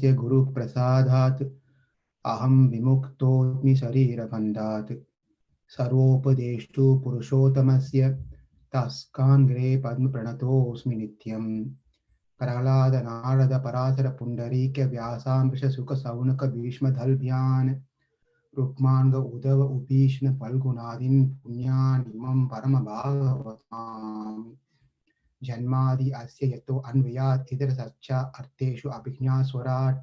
Tasya Guru Prasadat Aham Vimuktomi Sharirabandhat Sarvopadeshtu Purushotamasya Taskangre Padma Pranatosmi Nityam Prahlada Narada Parasara Pundarika Vyasambrisha Sukha Saunaka Bhishma Dhalbhyan Rukmanga Udava Ubhishna Palgunadin Punyan Imam Parama Bhagavatam Janmadi Asya Yato Anvayat Idra Satcha Arteshu Abhijna Swarat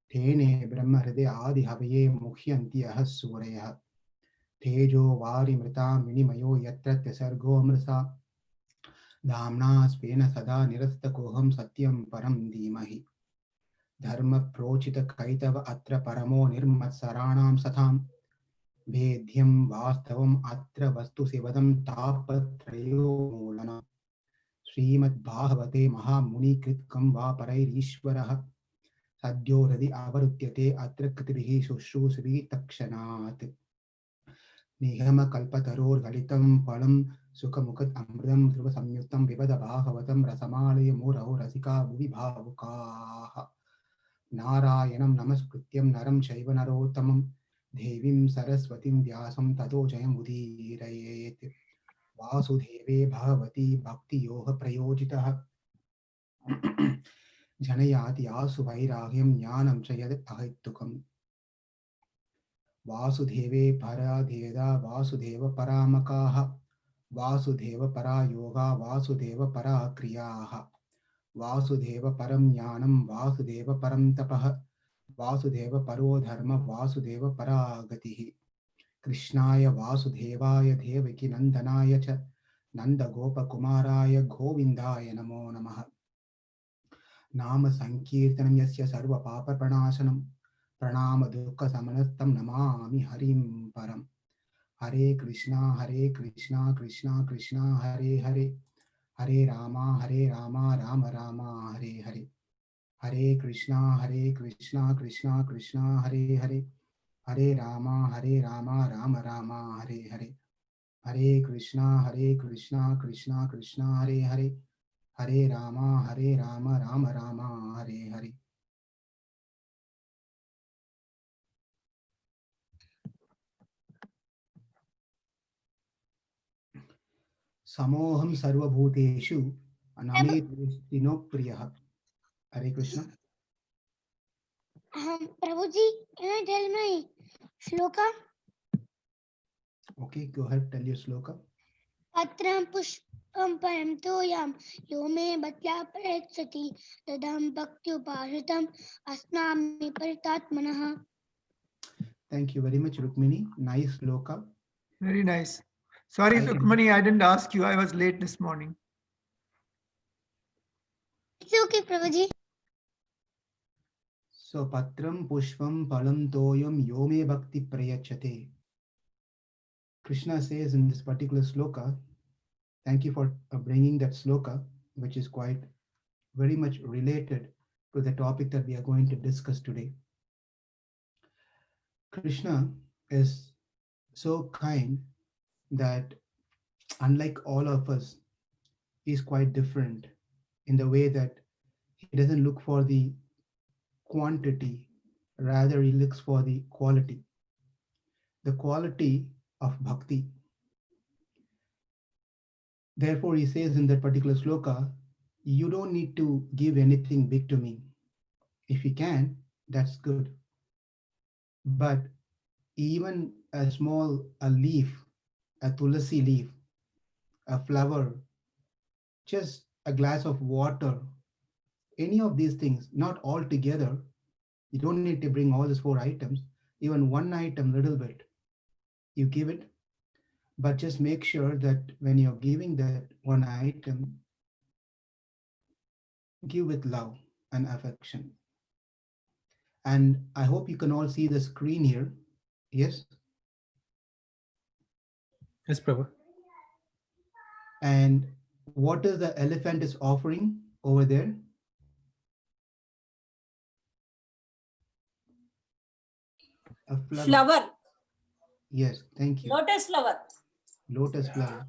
Tene Brahma Hriday Adi Havaye Mukhyantiyaha Suraya Tejo Vari Mrita Minimayo Yatra Tesargo Amrasa Dhamna Spena Sada Nirasta Koham Satyam Param Dhimahi Dharma Prochita Kaitava Atra Paramo Nirmat Saranam Satham Vedhyam Vastavam Atra Vastu Sivadam Tapatrayo Mulana Srimad Bhagavate Mahamuni Kritkam Va Parairishwaraha Sadyo Hadi Avarutyate Atra Katibihi Sushrusivi Takshanat Nigama Kalpataror Galitam Palam Sukhamukhat Amridam Dhruva Samyuktam Vivada Bhagavatam Rasamalaya Murao Rasika Bhuvi Bhavukaha Narayanam Namaskrityam Naram Shaiva Narottamam Devim Saraswatim Vyasam Tato Jayam Udhirayet Vasudheve Bhagavati Bhakti Yoga Prayojitaha Janayati Asu Vairagyam Jnanam Chayad Ahaitukam Vasudheve Paradheda Vasudeva Paramakaha Vasudeva Para Yoga Vasudeva Para Kriyaha Vasudeva Param Jnanam Vasudeva Param Tapaha Vasudeva Paro Dharma Vasudeva Paragatihi Krishnaya Vasudevaya Devaki Nandanaya Cha Nanda Gopa Kumaraya Govindaya Namo Namaha Nama Sankirtanam Yasya Sarva Papa Pranashanam Pranama Dukha Samanastam Namami Harim Param Hare Krishna Krishna Krishna Hare Hare Hare Rama Rama Rama Hare Hare Hare Krishna Krishna Krishna Hare Hare Hare Rama Rama Rama Hare Hare Hare Krishna Krishna Krishna Hare Hare Hare Rama Rama Rama Hare Hare. Samoham Sarva Bhuteshu Aname Tristino Priyaha. Hare Krishna. Prabhuji, can I tell my shloka? Okay, go ahead, tell your sloka. Patram pushpam param toyam yome bhatya paretsati tadam bhakti upashitam asnami paritatmanaha. Thank you very much, Rukmini. Nice sloka. Very nice. Sorry, Rukmini, I didn't ask you. I was late this morning. It's okay, Prabhuji. So, Patram Pushpam Palam Toyam Yome Bhakti Prayachate. Krishna says in this particular sloka, thank you for bringing that sloka, which is quite very much related to the topic that we are going to discuss today. Krishna is so kind that, unlike all of us, he is quite different in the way that he doesn't look for the quantity, rather, he looks for the quality of bhakti. Therefore, he says in that particular sloka, you don't need to give anything big to me. If you can, that's good. But even a small leaf, a tulasi leaf, a flower, just a glass of water, any of these things, not all together. You don't need to bring all these 4 items. Even one item, little bit, you give it. But just make sure that when you're giving that one item, give with love and affection. And I hope you can all see the screen here. Yes? Yes, Prabhu. And what is the elephant is offering over there? A flower. Flower. Yes, thank you. Lotus flower. Lotus flower.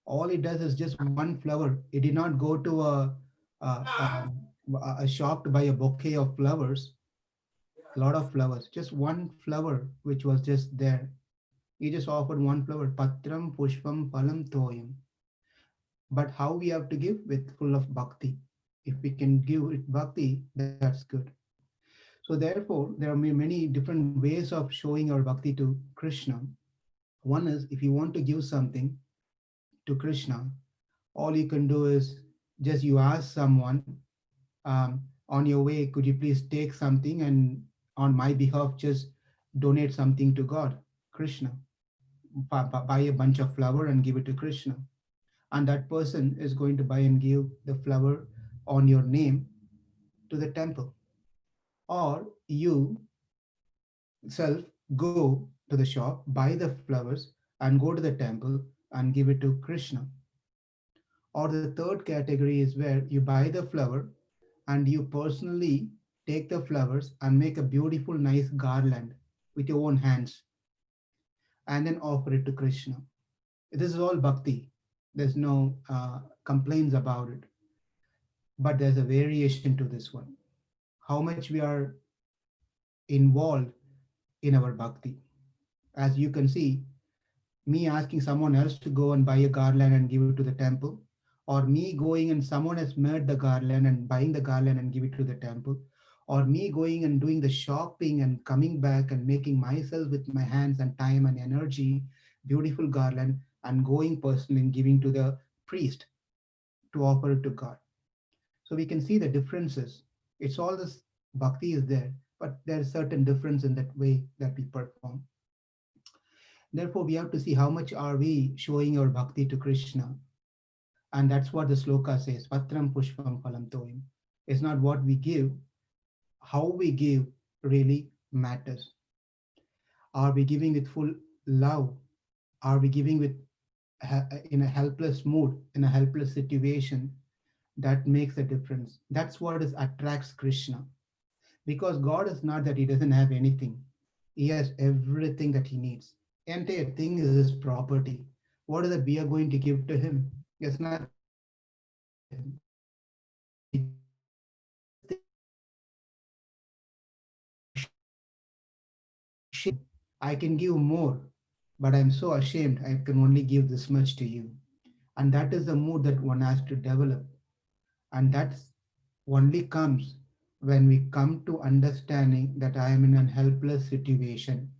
All it does is just one flower. It did not go to a shocked by a bouquet of flowers, a lot of flowers, just one flower which was just there. He just offered one flower, patram pushpam phalam toyam. But how we have to give? With full of bhakti. If we can give it bhakti, that's good. So therefore, there are many different ways of showing our bhakti to Krishna. One is if you want to give something to Krishna, all you can do is just you ask someone, on your way, could you please take something and on my behalf just donate something to God, Krishna. Buy a bunch of flower and give it to Krishna. And that person is going to buy and give the flower on your name to the temple. Or you self go to the shop, buy the flowers, and go to the temple and give it to Krishna. Or the third category is where you buy the flower and you personally take the flowers and make a beautiful, nice garland with your own hands and then offer it to Krishna. This is all bhakti. There's no complaints about it, but there's a variation to this one. How much we are involved in our bhakti. As you can see, me asking someone else to go and buy a garland and give it to the temple, or me going and someone has made the garland and buying the garland and give it to the temple, or me going and doing the shopping and coming back and making myself with my hands and time and energy beautiful garland and going personally and giving to the priest to offer it to God. So we can see the differences. It's all this bhakti is there, but there's certain difference in that way that we perform. Therefore, we have to see how much are we showing our bhakti to Krishna. And that's what the sloka says, Patram Pushpam Phalam Toyam. It's not what we give, how we give really matters. Are we giving with full love? Are we giving with in a helpless mood, in a helpless situation? That makes a difference. That's what is attracts Krishna. Because God is not that He doesn't have anything. He has everything that He needs. Entire thing is His property. What is that we are going to give to Him? There's nothing that we can give to Him. But we give this thing and we are ashamed. I can give more, but I'm so ashamed I can only give this much to you. And that is the mood that one has to develop. And that's only comes when we come to understanding that I am in a helpless situation.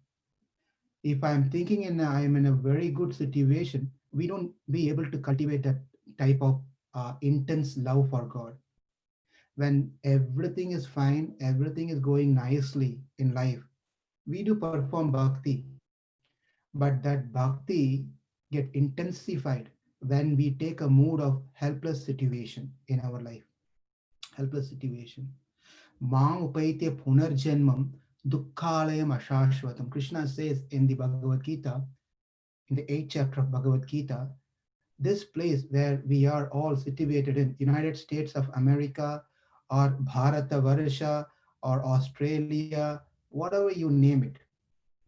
If I'm thinking I am in a very good situation, we don't be able to cultivate that type of intense love for God. When everything is fine, everything is going nicely in life, we do perform bhakti, but that bhakti get intensified when we take a mood of helpless situation in our life. Helpless situation. Mang upaitya punarjanmam dukkhalayam ashashvatam. Krishna says in the Bhagavad Gita, in the 8th chapter of Bhagavad Gita, this place where we are all situated in United States of America or Bharata Varsha or Australia, whatever you name it,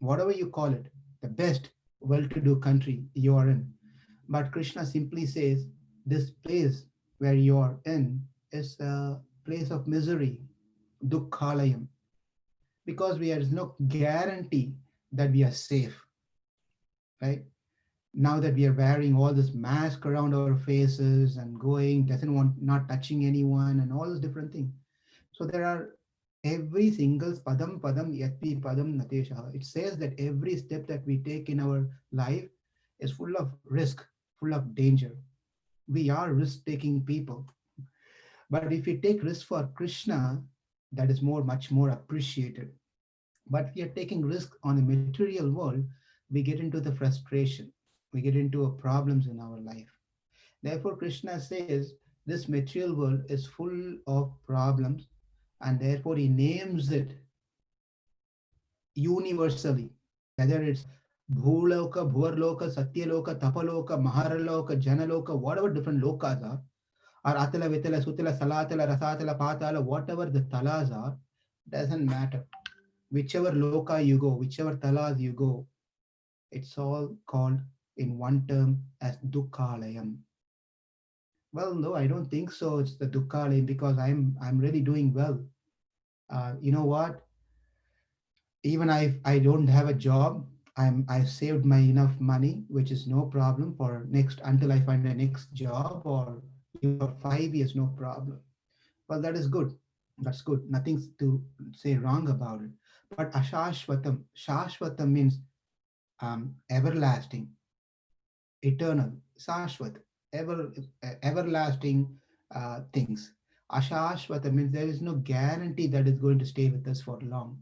whatever you call it, the best well-to-do country you are in. But Krishna simply says, this place where you are in is a place of misery, dukkhalayam, because there is no guarantee that we are safe, right? Now that we are wearing all this mask around our faces and going, doesn't want, not touching anyone and all those different things. So there are every single padam padam yatpi padam natesha. It says that every step that we take in our life is full of risk, full of danger. We are risk-taking people. But if we take risk for Krishna, that is much more appreciated. But we are taking risk on the material world, we get into the frustration. We get into problems in our life. Therefore, Krishna says this material world is full of problems, and therefore he names it universally, whether it's Bhuloka, Bhuarloka, Satyaloka, Tapaloka, Maharaloka, Janaloka, whatever different lokas are, or Atala, Vitala, Sutala, Salatala, Rasatala, Patala, whatever the talas are, doesn't matter. Whichever loka you go, whichever talas you go, it's all called in one term as Dukkalayam. Well, no, I don't think so. It's the Dukkhalayam because I'm really doing well. You know what? Even I don't have a job. I've saved my enough money, which is no problem for next until I find a next job, or even for 5 years, no problem. Well, that is good. That's good. Nothing to say wrong about it. But ashashvatam, shashvatam means everlasting, eternal, sashvat, everlasting things. Ashashvatam means there is no guarantee that it's going to stay with us for long.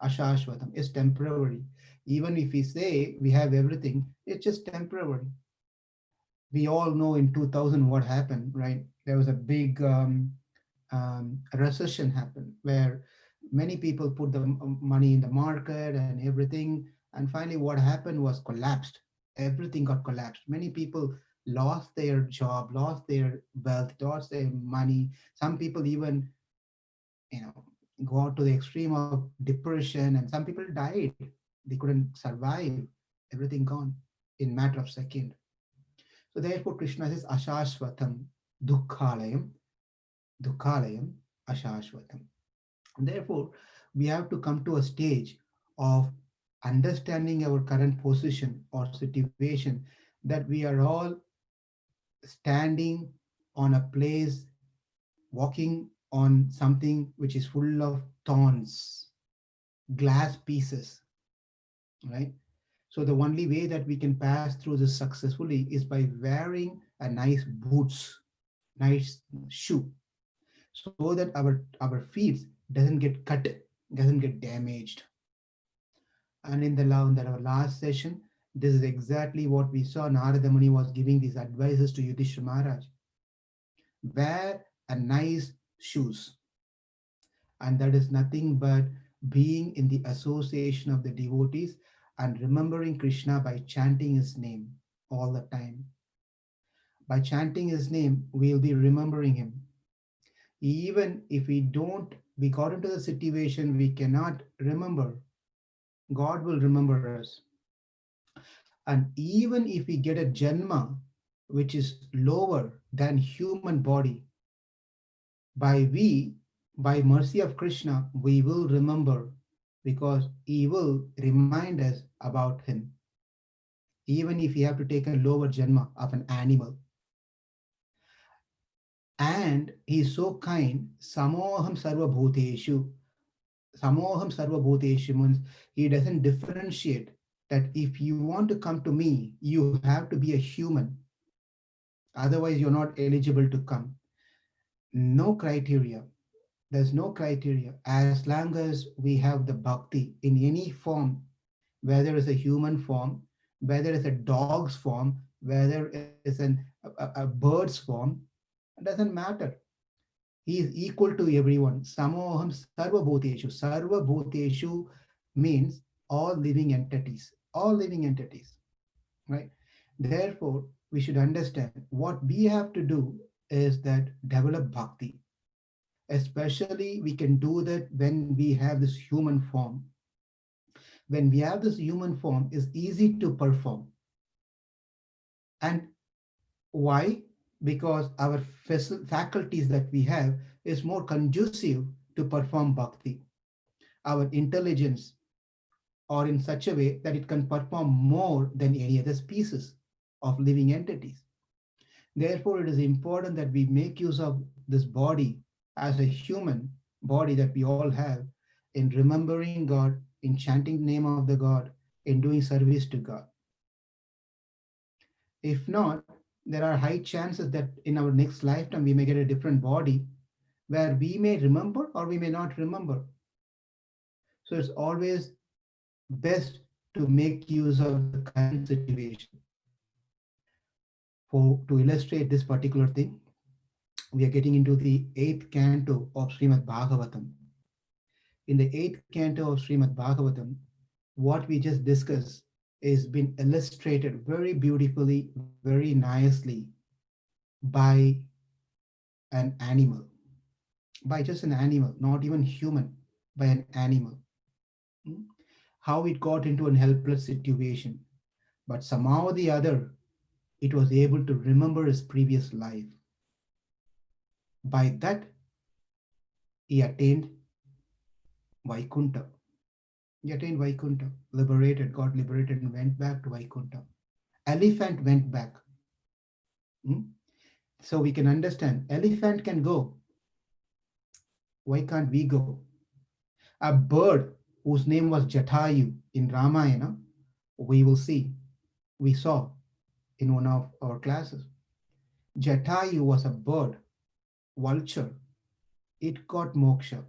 Ashashvatam is temporary. Even if we say we have everything, it's just temporary. We all know in 2000 what happened, right? There was a big recession happened where many people put the money in the market and everything, and finally what happened was collapsed. Everything got collapsed. Many people lost their job, lost their wealth, lost their money. Some people even, you know, go out to the extreme of depression, and some people died. They couldn't survive. Everything gone in matter of second. So therefore Krishna says ashashvatam dukkhalayam, dukkhalayam ashashvatam. Therefore, we have to come to a stage of understanding our current position or situation, that we are all standing on a place, walking on something which is full of thorns, glass pieces, right? So the only way that we can pass through this successfully is by wearing a nice boots, nice shoe, so that our feet doesn't get cut, doesn't get damaged. And in our last session, this is exactly what we saw. Narada Muni was giving these advices to Yudhishthira Maharaj. Wear a nice shoes, and that is nothing but being in the association of the devotees and remembering Krishna by chanting his name all the time. By chanting his name, we'll be remembering him. Even if we got into the situation we cannot remember, God will remember us. And even if we get a janma which is lower than human body, by we, by mercy of Krishna, we will remember, because he will remind us about him. Even if we have to take a lower janma of an animal. And he is so kind, samoham sarva bhuteshu. Samoham sarva bhuteshu means he doesn't differentiate that if you want to come to me, you have to be a human. Otherwise, you're not eligible to come. No criteria. There's no criteria. As long as we have the bhakti in any form, whether it's a human form, whether it's a dog's form, whether it's a bird's form, it doesn't matter. He is equal to everyone. Samoham sarva bhuteshu. Sarva bhuteshu means all living entities. All living entities, right? Therefore, we should understand what we have to do is that develop bhakti. Especially, we can do that when we have this human form. When we have this human form, it's easy to perform. And why? Because our faculties that we have is more conducive to perform bhakti. Our intelligence are in such a way that it can perform more than any other species of living entities. Therefore, it is important that we make use of this body as a human body that we all have, in remembering God, in chanting the name of the God, in doing service to God. If not, there are high chances that in our next lifetime we may get a different body where we may remember or we may not remember. So it's always best to make use of the current situation. To illustrate this particular thing, we are getting into the eighth canto of Srimad Bhagavatam. In the eighth canto of Srimad Bhagavatam, what we just discussed is been illustrated very beautifully, very nicely by an animal, by just an animal, not even human, by an animal. Hmm? How it got into an helpless situation, but somehow or the other, it was able to remember his previous life. By that, he attained Vaikunta. He attained Vaikunta, liberated, got liberated, and went back to Vaikunta. Elephant went back. Hmm? So we can understand elephant can go. Why can't we go? A bird whose name was Jatayu in Ramayana, we will see, we saw in one of our classes. Jatayu was a bird, vulture. It got moksha.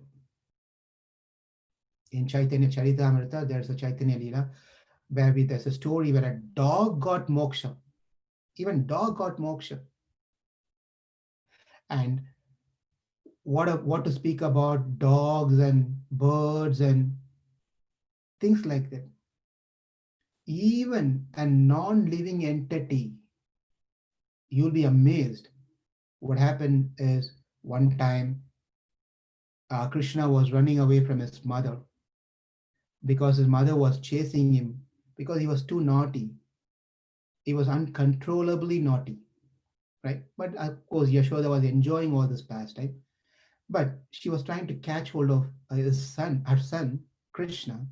In Chaitanya Charitamrita, there's a Chaitanya Leela where there's a story where a dog got moksha. Even dog got moksha. And what to speak about dogs and birds and things like that. Even a non-living entity, you'll be amazed. What happened is one time Krishna was running away from his mother because his mother was chasing him because he was too naughty. He was uncontrollably naughty, right? But of course, Yashoda was enjoying all this pastime. But she was trying to catch hold of her son, Krishna.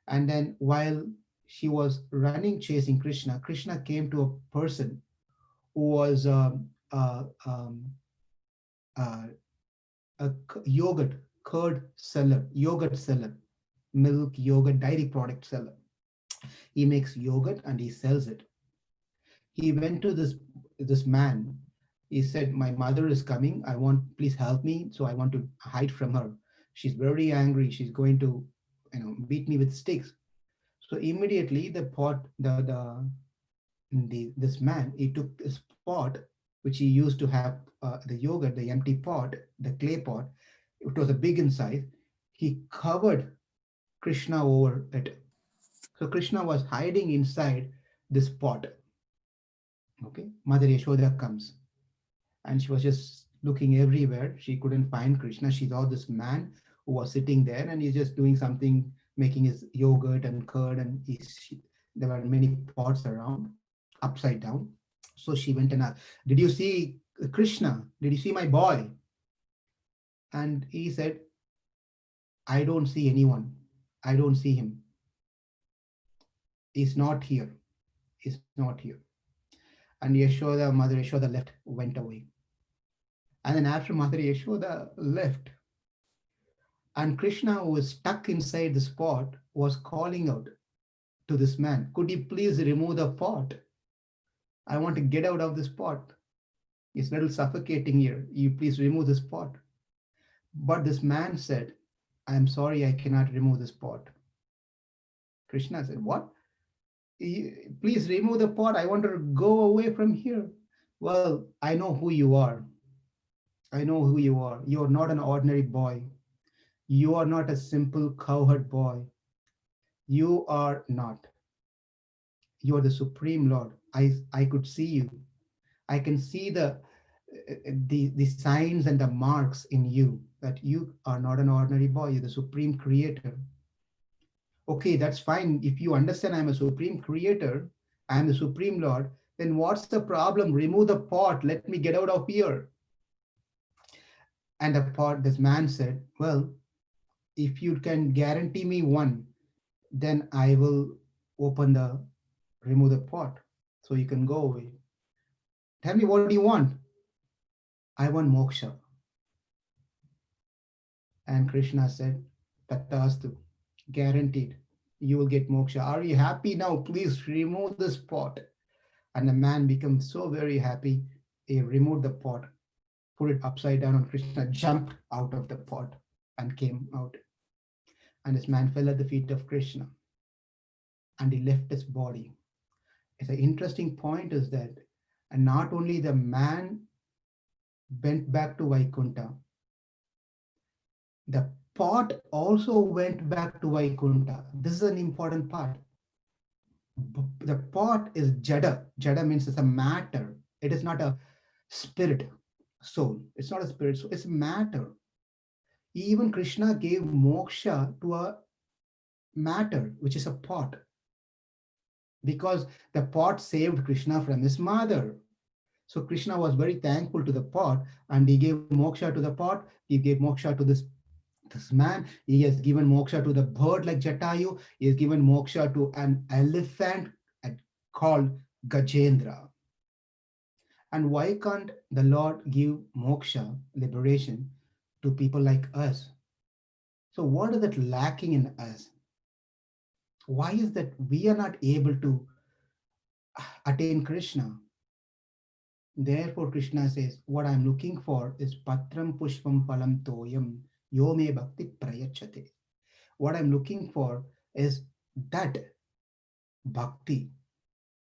And then while she was running chasing Krishna, Krishna came to a person who was uh, a yogurt curd seller, yogurt seller, milk, yogurt, dairy product seller. He makes yogurt and he sells it. He went to this man. He said, "My mother is coming. I want, please help me. So I want to hide from her. She's very angry. She's going to, beat me with sticks." So immediately the pot, this man, he took this pot which he used to have the yogurt, the empty pot, the clay pot. It was a big in size. He covered Krishna over it. So Krishna was hiding inside this pot. Okay, Mother Yashoda comes and she was just looking everywhere. She couldn't find Krishna. She saw this man who was sitting there and he's just doing something, making his yogurt and curd, and there were many pots around, upside down. So she went and asked, "Did you see Krishna? Did you see my boy?" And he said, "I don't see anyone. I don't see him. He's not here. He's not here." And Yashoda, Mother Yashoda left, went away. And then after Mother Yashoda left, and Krishna, who was stuck inside the pot, was calling out to this man, "Could you please remove the pot? I want to get out of this pot. It's a little suffocating here. You please remove this pot." But this man said, "I'm sorry, I cannot remove this pot." Krishna said, "What? Please remove the pot. I want to go away from here." "Well, I know who you are. I know who you are. You are not an ordinary boy. You are not a simple cowherd boy. You are not. You are the Supreme Lord. I could see you. I can see the signs and the marks in you that you are not an ordinary boy. You're the Supreme Creator." Okay, that's fine. If you understand I'm a Supreme Creator, I'm the Supreme Lord, then what's the problem? Remove the pot. Let me get out of here. And this man said, "Well, if you can guarantee me one, then I will open remove the pot so you can go away. Tell me, what do you want?" "I want moksha." And Krishna said, "Tattastu, guaranteed, you will get moksha. Are you happy now? Please remove this pot." And the man became so very happy. He removed the pot, put it upside down, and Krishna jumped out of the pot and came out. And this man fell at the feet of Krishna and he left his body. It's an interesting point is that, and not only the man went back to Vaikunta, the pot also went back to Vaikunta. This is an important part. The pot is Jada. Jada means it's a matter. It is not a spirit soul. It's not a spirit soul. It's matter. Even Krishna gave moksha to a matter, which is a pot, because the pot saved Krishna from his mother. So Krishna was very thankful to the pot, and he gave moksha to the pot. He gave moksha to this man. He has given moksha to the bird like Jatayu. He has given moksha to an elephant called Gajendra. And why can't the Lord give moksha, liberation, to people like us? So, what is that lacking in us? Why is that we are not able to attain Krishna? Therefore, Krishna says, what I'm looking for is patram pushpam palam toyam yome bhakti prayachate. What I'm looking for is that bhakti,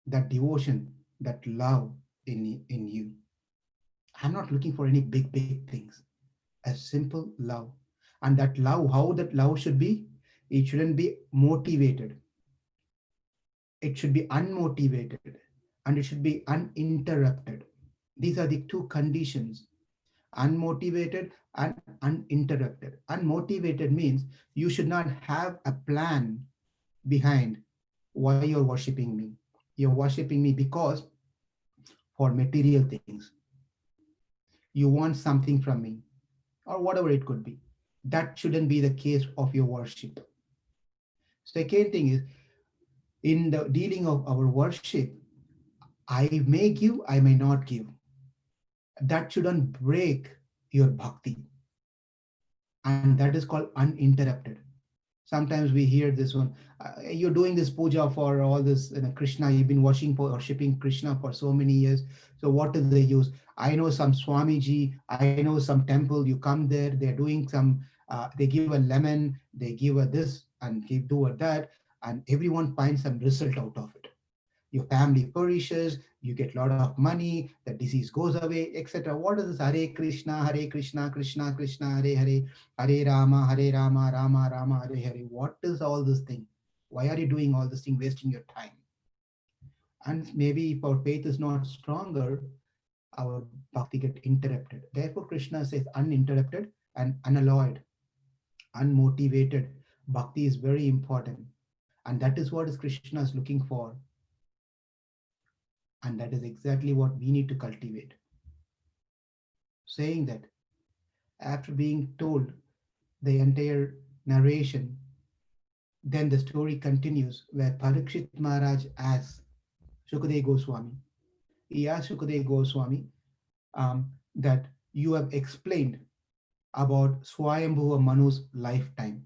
that devotion, that love in you. I'm not looking for any big things. A simple love. And that love, how that love should be, it shouldn't be motivated. It should be unmotivated, and it should be uninterrupted. These are the two conditions: unmotivated and uninterrupted. Unmotivated means you should not have a plan behind why you're worshiping me. You're worshiping me because for material things. You want something from me, or whatever it could be. That shouldn't be the case of your worship. Second thing is, in the dealing of our worship, I may give, I may not give. That shouldn't break your bhakti. And that is called uninterrupted. Sometimes we hear this one, you're doing this puja for all this, Krishna, you've been worshiping Krishna for so many years. So what do they use? I know some Swamiji, I know some temple, you come there, they're doing some, they give a lemon, they give a this and give do a that, and everyone finds some result out of it. Your family perishes, you get a lot of money, the disease goes away, etc. What is this? Hare Krishna, Hare Krishna, Krishna Krishna, Hare Hare, Hare Rama, Hare Rama, Rama Rama, Hare Hare. What is all this thing? Why are you doing all this thing, wasting your time? And maybe if our faith is not stronger, our bhakti get interrupted. Therefore, Krishna says uninterrupted and unalloyed, unmotivated. Bhakti is very important. And that is what is Krishna is looking for. And that is exactly what we need to cultivate. Saying that, after being told the entire narration, then the story continues where Parikshit Maharaj asks Shukadev Goswami. He asks Shukadev Goswami that you have explained about Swayambhuva Manu's lifetime.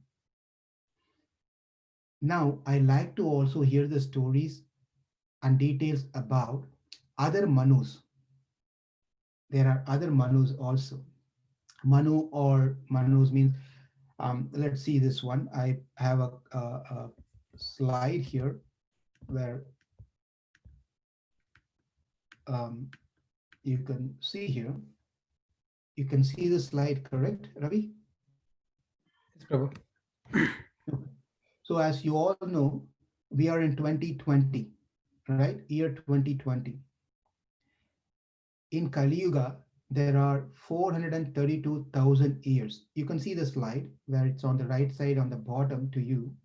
Now, I like to also hear the stories and details about other Manus. There are other Manus also. Manu or Manus means, let's see this one. I have a slide here where um, you can see here. You can see the slide, correct, Ravi? Yes, Prabhu. Okay. So as you all know, we are in 2020, right? Year 2020. In Kali Yuga, there are 432,000 years. You can see the slide where it's on the right side on the bottom to you.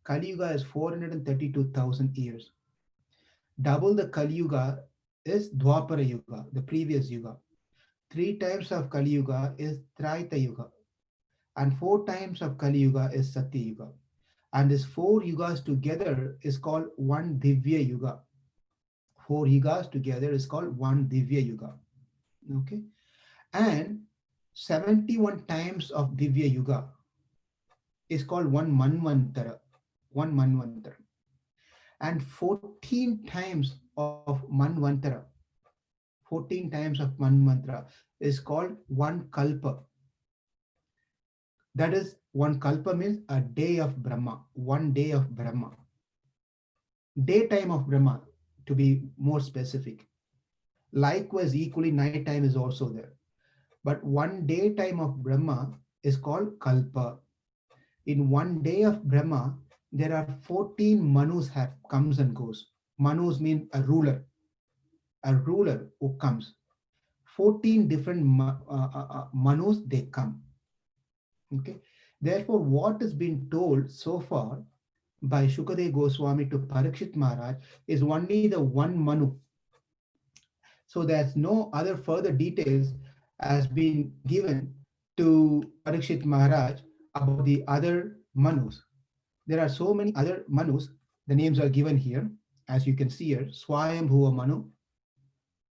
Kali Yuga is 432,000 years. Double the Kali Yuga is Dwapara Yuga, the previous Yuga. Three times of Kali Yuga is Traita Yuga. And four times of Kali Yuga is Satya Yuga. And these four yugas together is called one Divya Yuga. Four yugas together is called one Divya Yuga. Okay. And 71 times of Divya Yuga is called one Manvantara. One Manvantara. And 14 times of Manvantara, 14 times of Manvantara is called one Kalpa. That is, one Kalpa means a day of Brahma, one day of Brahma. Daytime of Brahma, to be more specific. Likewise, equally, nighttime is also there. But one daytime of Brahma is called Kalpa. In one day of Brahma, there are 14 Manus have comes and goes. Manus mean a ruler who comes. 14 different Manus, they come. Okay. Therefore, what has been told so far by Shukadev Goswami to Parikshit Maharaj is only the one Manu. So there's no other further details has been given to Parikshit Maharaj about the other Manus. There are so many other Manus. The names are given here, as you can see here: Swayambhuva Manu,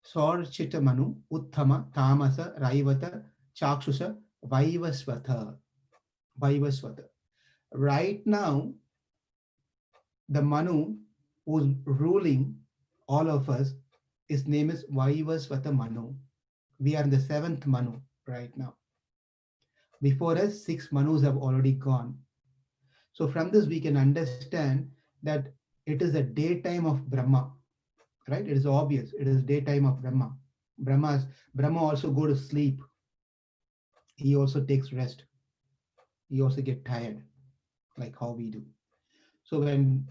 Sorchita Manu, Uttama, Tamasa, Raivata, Chakshusa, Vaivasvata. Vaivasvata. Right now, the Manu who's ruling all of us, his name is Vaivasvata Manu. We are in the seventh Manu right now. Before us, six Manus have already gone. So from this, we can understand that it is the daytime of Brahma, right? It is obvious. It is daytime of Brahma. Brahma also go to sleep. He also takes rest. He also get tired, like how we do. So when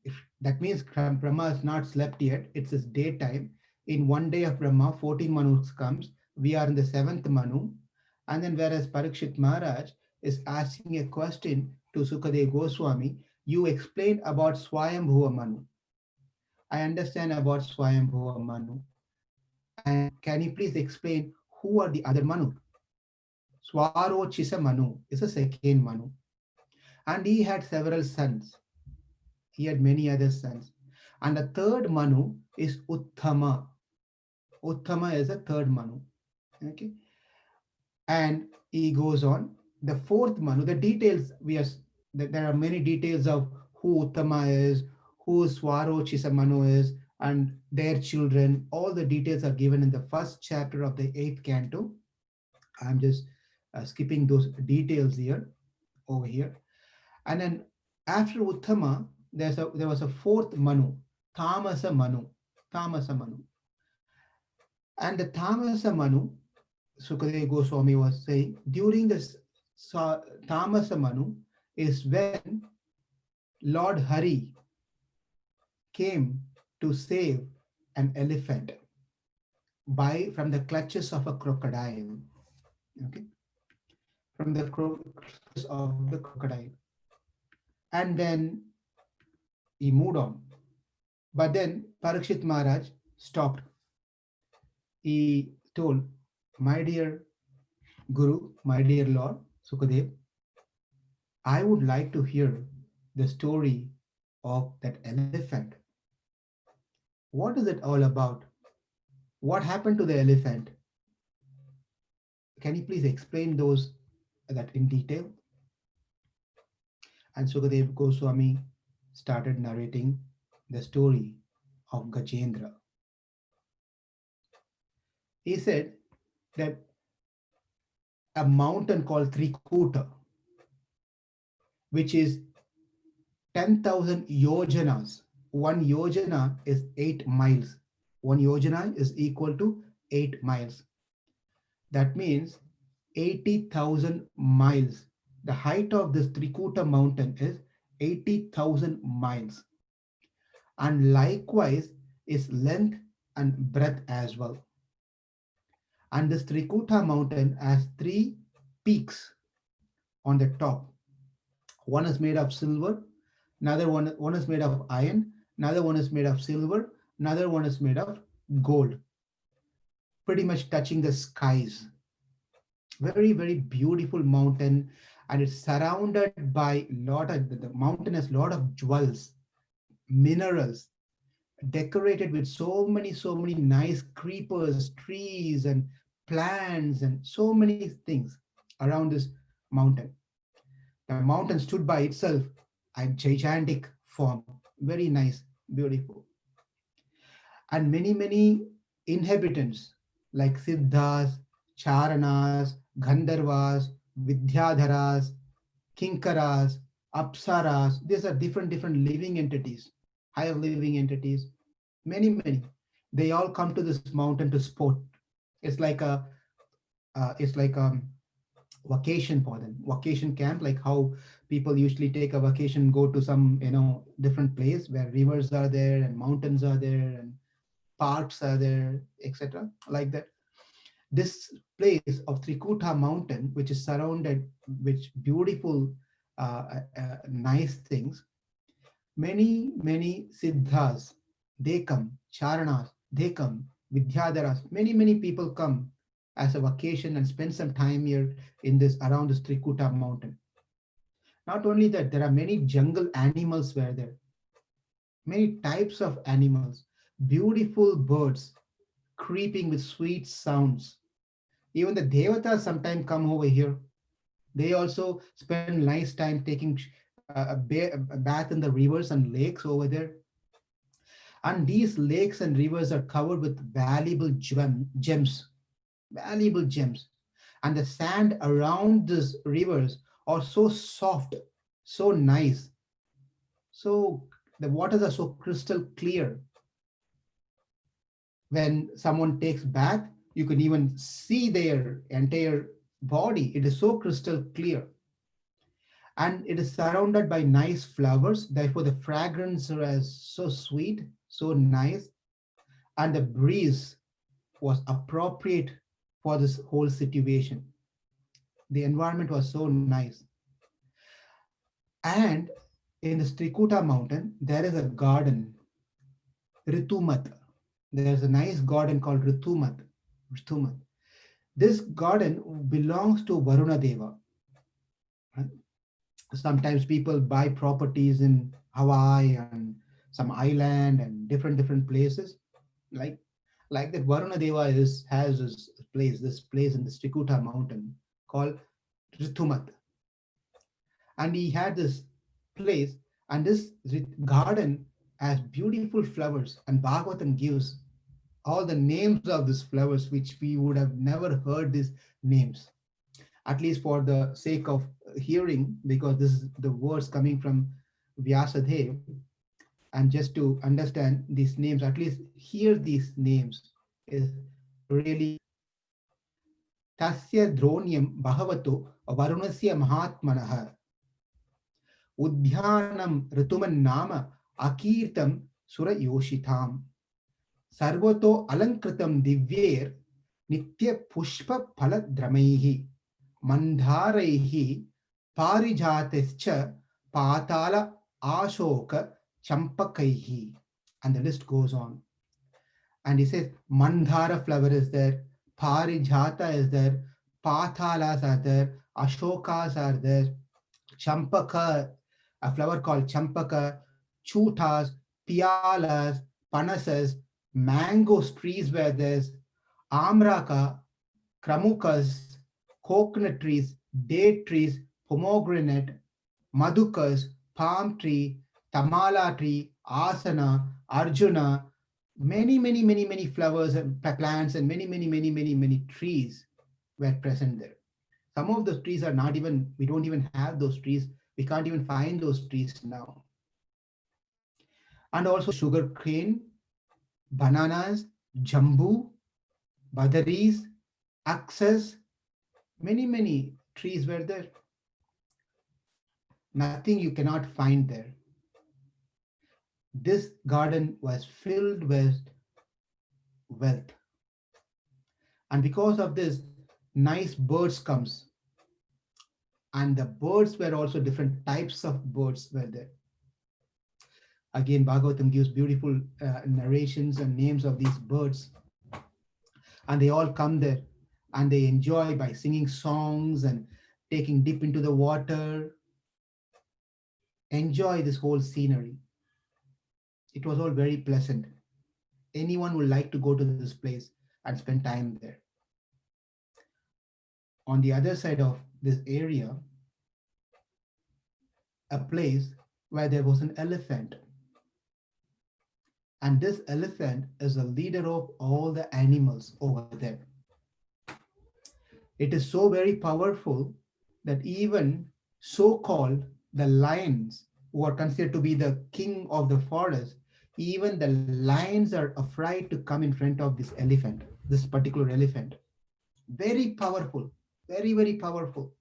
if that means Brahma has not slept yet, it's his daytime. In one day of Brahma, 14 Manus comes. We are in the seventh Manu. And then whereas Parikshit Maharaj is asking a question to Sukadev Goswami, you explained about Swayambhuva Manu. I understand about Swayambhuva Manu. And can you please explain who are the other Manu? Swarochisa Manu is the second Manu. And he had several sons. He had many other sons. And the third Manu is Uttama. Uttama is the third Manu. Okay. And he goes on. The fourth Manu, the details there are many details of who Uttama is, who Swarochisa Manu is, and their children. All the details are given in the first chapter of the eighth canto. I'm just skipping those details here, over here. And then after Uttama, there was a fourth Manu, Tamasa Manu. Tamasa Manu. And the Tamasa Manu, Sukadeva Goswami was saying, during this Tamasa Manu is when Lord Hari came to save an elephant from the clutches of a crocodile. Okay, from the clutches of the crocodile, and then he moved on. But then Parikshit Maharaj stopped. He told, "My dear Guru, my dear Lord Sukadev, I would like to hear the story of that elephant. What is it all about? What happened to the elephant? Can you please explain that in detail?" And Sukadev Goswami started narrating the story of Gajendra. He said that a mountain called Trikuta, which is 10,000 yojanas. One yojana is 8 miles. One yojana is equal to 8 miles. That means 80,000 miles. The height of this Trikuta mountain is 80,000 miles. And likewise is length and breadth as well. And this Trikuta mountain has 3 peaks on the top. One is made of silver, another one is made of iron, another one is made of silver, another one is made of gold, pretty much touching the skies. Very, very beautiful mountain, and it's surrounded by the mountain has a lot of jewels, minerals, decorated with so many nice creepers, trees, and plants, and so many things around this mountain. The mountain stood by itself, a gigantic form, very nice, beautiful. And many inhabitants like Siddhas, Charanas, Gandharvas, Vidyadharas, Kinkaras, Apsaras. These are different living entities, higher living entities, many. They all come to this mountain to sport. It's like a vacation for them, vacation camp, like how people usually take a vacation, go to some different place where rivers are there and mountains are there and parks are there, etc. Like that. This place of Trikuta mountain, which is surrounded with beautiful nice things, many siddhas, they come, charanas, They come, Vidyadharas, many people come as a vacation and spend some time here in this around this Trikuta mountain. Not only that, there are many jungle animals were there, many types of animals, beautiful birds creeping with sweet sounds. Even the devatas sometimes come over here. They also spend nice time taking a bath in the rivers and lakes over there. And these lakes and rivers are covered with valuable gems, valuable gems. And the sand around these rivers are so soft, so nice. So the waters are so crystal clear. When someone takes bath, you can even see their entire body. It is so crystal clear. And it is surrounded by nice flowers. Therefore, the fragrance is so sweet, so nice. And the breeze was appropriate for this whole situation. The environment was so nice. And in the Strikuta mountain, there is a garden, Ritumat. There's a nice garden called Ritumat. Ritumat. This garden belongs to Varuna Deva. Right? Sometimes people buy properties in Hawaii and some island and different places. Like like that Varuna Deva has this place in the Strikuta mountain called Ritumat. And he had this place, and this garden has beautiful flowers, and Bhagavatam gives all the names of these flowers which we would have never heard these names, at least for the sake of hearing, because this is the words coming from Vyasadeva. And just to understand these names, at least hear these names, is really Tasya Dronyam Bhagavato Varunasya Mahatmanah Udhyanam Rituman Nama Akirtam Sura Yoshitam Sarvato Alankritam Divyer Nitya Pushpa Paladramaihi Mandharaihi Parijatescha Patala Ashoka Champakaihi. And the list goes on. And he says Mandhara flower is there, Parijata is there, Pathalas are there, Ashokas are there, Champaka, a flower called Champaka, Chutas, Pialas, Panasas, mango trees where there's Amraka, Kramukas, coconut trees, date trees, pomegranate, Madhukas, palm tree, Tamala tree, Asana, Arjuna, many flowers and plants and many trees were present there. Some of those trees are not even, we don't even have those trees. We can't even find those trees now. And also sugar cane, bananas, jambu, badaris, axes, many trees were there. Nothing you cannot find there. This garden was filled with wealth. And because of this, nice birds comes. And the birds were also different types of birds were there. Again, Bhagavatam gives beautiful narrations and names of these birds. And they all come there and they enjoy by singing songs and taking dip into the water. Enjoy this whole scenery. It was all very pleasant. Anyone would like to go to this place and spend time there. On the other side of this area, a place where there was an elephant. And this elephant is a leader of all the animals over there. It is so very powerful that even so-called the lions, who are considered to be the king of the forest, even the lions are afraid to come in front of this elephant, this particular elephant. Very powerful, very powerful.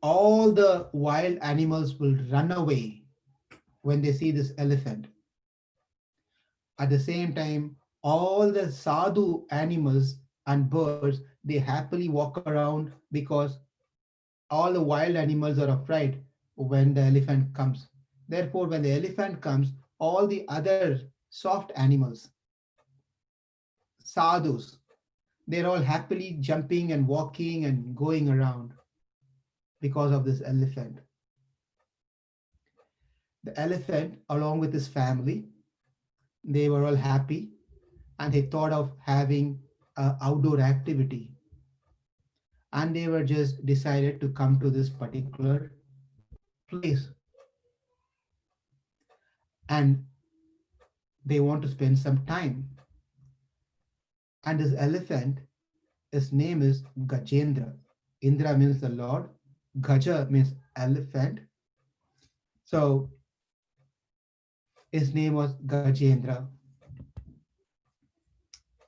All the wild animals will run away when they see this elephant. At the same time, all the sadhu animals and birds, they happily walk around because all the wild animals are afraid when the elephant comes. Therefore, when the elephant comes, all the other soft animals, sadhus. They're all happily jumping and walking and going around because of this elephant. The elephant, along with his family, they were all happy and they thought of having a outdoor activity, and they were just decided to come to this particular place, and they want to spend some time. And this elephant, his name is Gajendra. Indra means the Lord, Gaja means elephant. So his name was Gajendra.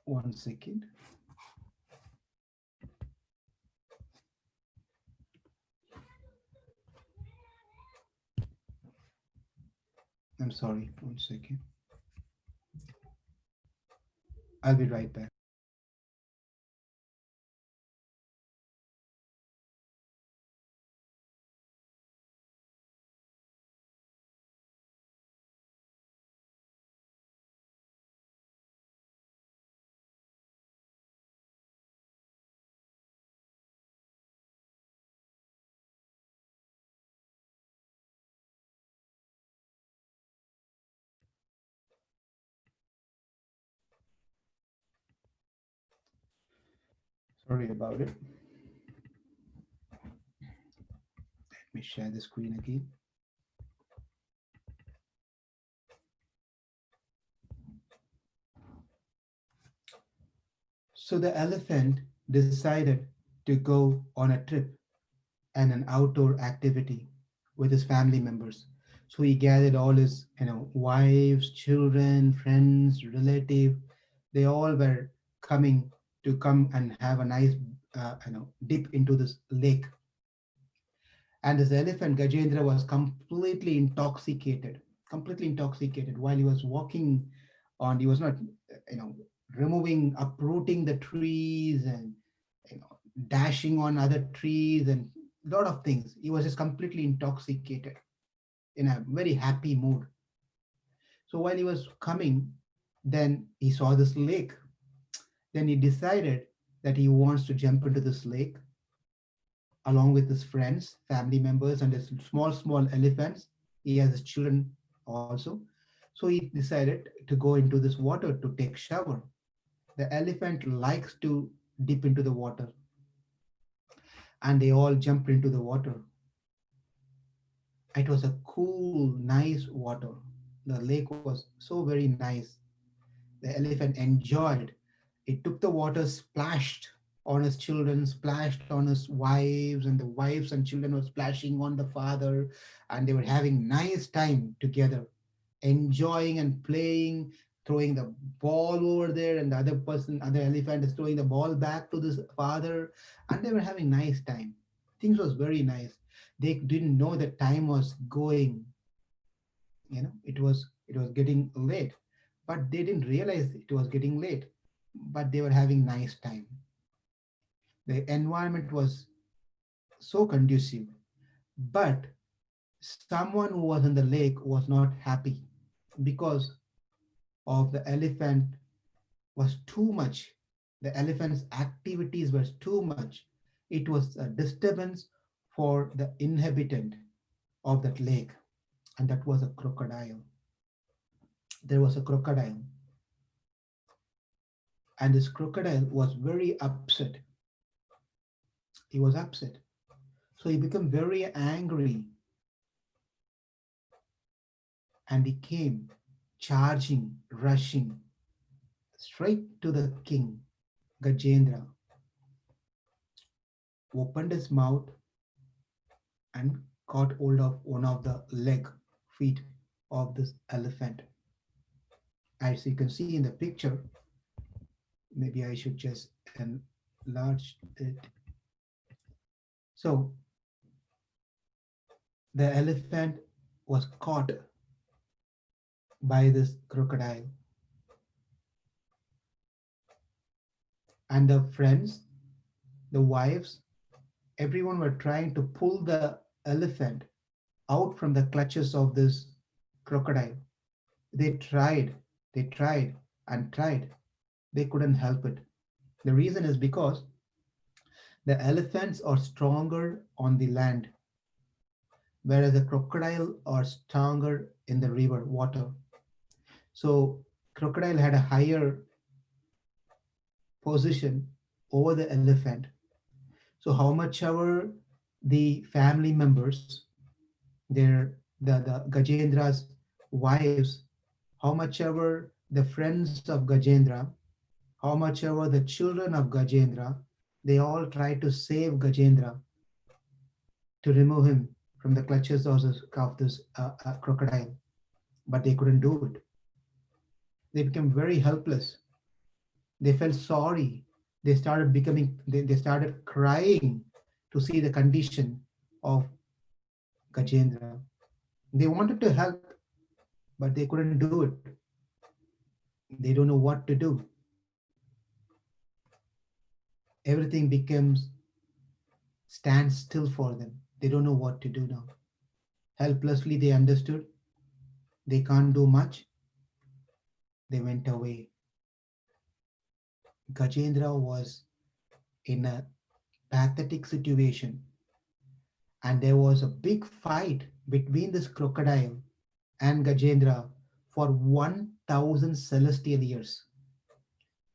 One second. I'm sorry. One second. I'll be right back. Sorry about it. Let me share the screen again. So the elephant decided to go on a trip and an outdoor activity with his family members. So he gathered all his, wives, children, friends, relative. They all were coming to come and have a nice, dip into this lake. And this elephant Gajendra was completely intoxicated while he was walking on. He was not, removing, uprooting the trees and you know dashing on other trees and a lot of things. He was just completely intoxicated in a very happy mood. So while he was coming, then he saw this lake. Then he decided that he wants to jump into this lake along with his friends, family members, and his small elephants. He has his children also. So he decided to go into this water to take shower. The elephant likes to dip into the water, and they all jumped into the water. It was a cool, nice water. The lake was so very nice. The elephant enjoyed. He took the water, splashed on his children, splashed on his wives, and the wives and children were splashing on the father, and they were having nice time together, enjoying and playing, throwing the ball over there, and the other elephant is throwing the ball back to this father, and they were having nice time. Things was very nice. They didn't know the time was going. It was getting late, but they didn't realize it was getting late. But they were having nice time. The environment was so conducive, but someone who was in the lake was not happy because of the elephant was too much. The elephant's activities were too much. It was a disturbance for the inhabitant of that lake, and that was a crocodile. There was a crocodile, and this crocodile was very upset. He was upset. So he became very angry, and he came charging, rushing straight to the king. Gajendra opened his mouth and caught hold of one of the feet of this elephant. As you can see in the picture, maybe I should just enlarge it. So the elephant was caught by this crocodile, and the friends, the wives, everyone were trying to pull the elephant out from the clutches of this crocodile. They tried, They tried and tried. They couldn't help it. The reason is because the elephants are stronger on the land, whereas the crocodile are stronger in the river water. So crocodile had a higher position over the elephant. So how much ever the family members, their the Gajendra's wives, how much ever the friends of Gajendra, how much ever the children of Gajendra, they all tried to save Gajendra to remove him from the clutches of this crocodile, but they couldn't do it. They became very helpless. They felt sorry. They started crying to see the condition of Gajendra. They wanted to help, but they couldn't do it. They don't know what to do. Everything becomes stand still for them. They don't know what to do now. Helplessly, they understood they can't do much. They went away. Gajendra was in a pathetic situation, and there was a big fight between this crocodile and Gajendra for 1000 celestial years.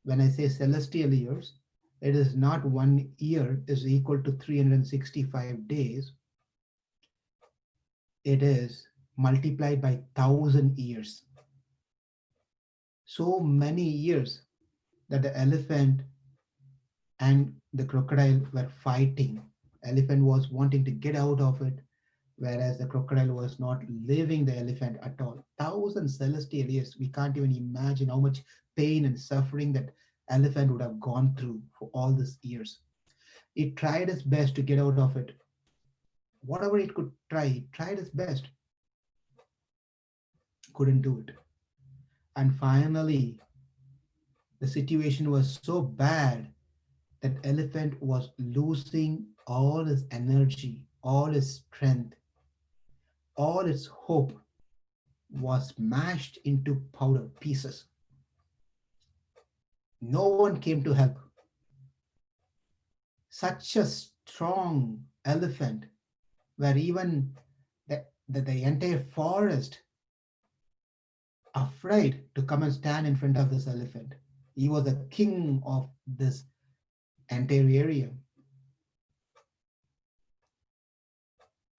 When I say celestial years, it is not 1 year is equal to 365 days. It is multiplied by 1000 years. So many years that the elephant and the crocodile were fighting. Elephant was wanting to get out of it, whereas the crocodile was not leaving the elephant at all. 1000 celestial years. We can't even imagine how much pain and suffering that elephant would have gone through for all these years. It tried its best to get out of it. Whatever it could try, it tried its best, couldn't do it. And finally, the situation was so bad that elephant was losing all his energy, all his strength, all its hope was smashed into powder pieces. No one came to help. Such a strong elephant, where even the entire forest afraid to come and stand in front of this elephant. He was the king of this entire area.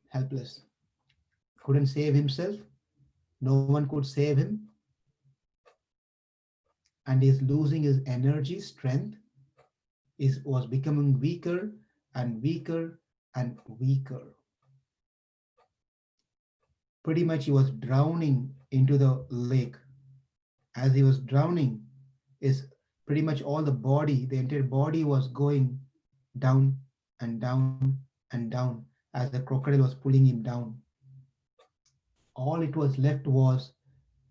Helpless. Couldn't save himself. No one could save him. And he's losing his energy, strength, was becoming weaker and weaker and weaker. Pretty much he was drowning into the lake. As he was drowning, is pretty much all the body, the entire body was going down and down and down as the crocodile was pulling him down. All it was left was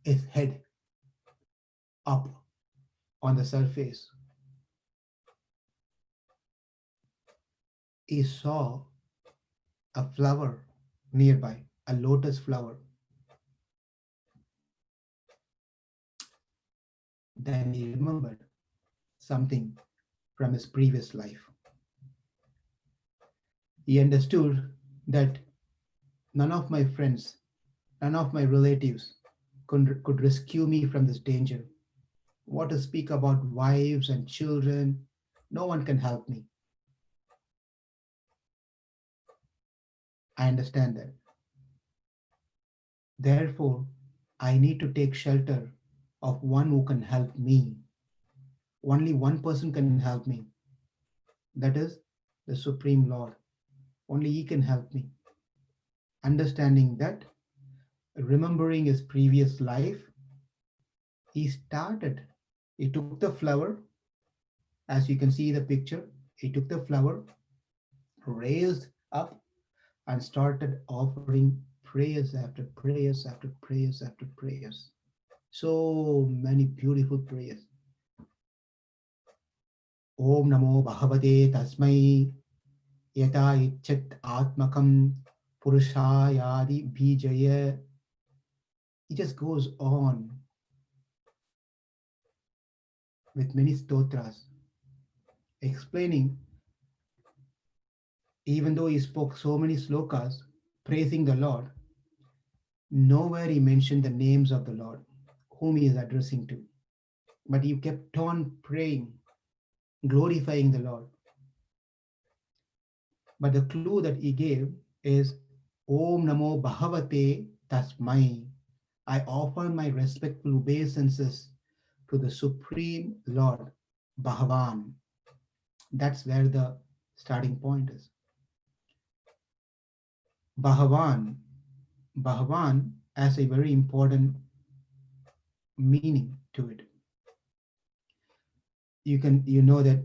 his head up on the surface. He saw a flower nearby, a lotus flower. Then he remembered something from his previous life. He understood that none of my friends, none of my relatives could rescue me from this danger. What to speak about wives and children? No one can help me. I understand that. Therefore, I need to take shelter of one who can help me. Only one person can help me. That is the Supreme Lord. Only He can help me. Understanding that, remembering his previous life, he started. He took the flower, as you can see the picture. He took the flower, raised up, and started offering prayers after prayers after prayers after prayers. So many beautiful prayers. Om Namo Bhagavate Tasmai Yata Ichat Atmakam Purushayadi Bijaya. It just goes on. with many stotras, explaining, even though he spoke so many slokas praising the Lord, nowhere he mentioned the names of the Lord, whom he is addressing to. But he kept on praying, glorifying the Lord. But the clue that he gave is Om Namo Bhagavate Tasmai. I offer my respectful obeisances to the Supreme Lord, Bhagavan. That's where the starting point is. Bhagavan. Bhagavan has a very important meaning to it. You know that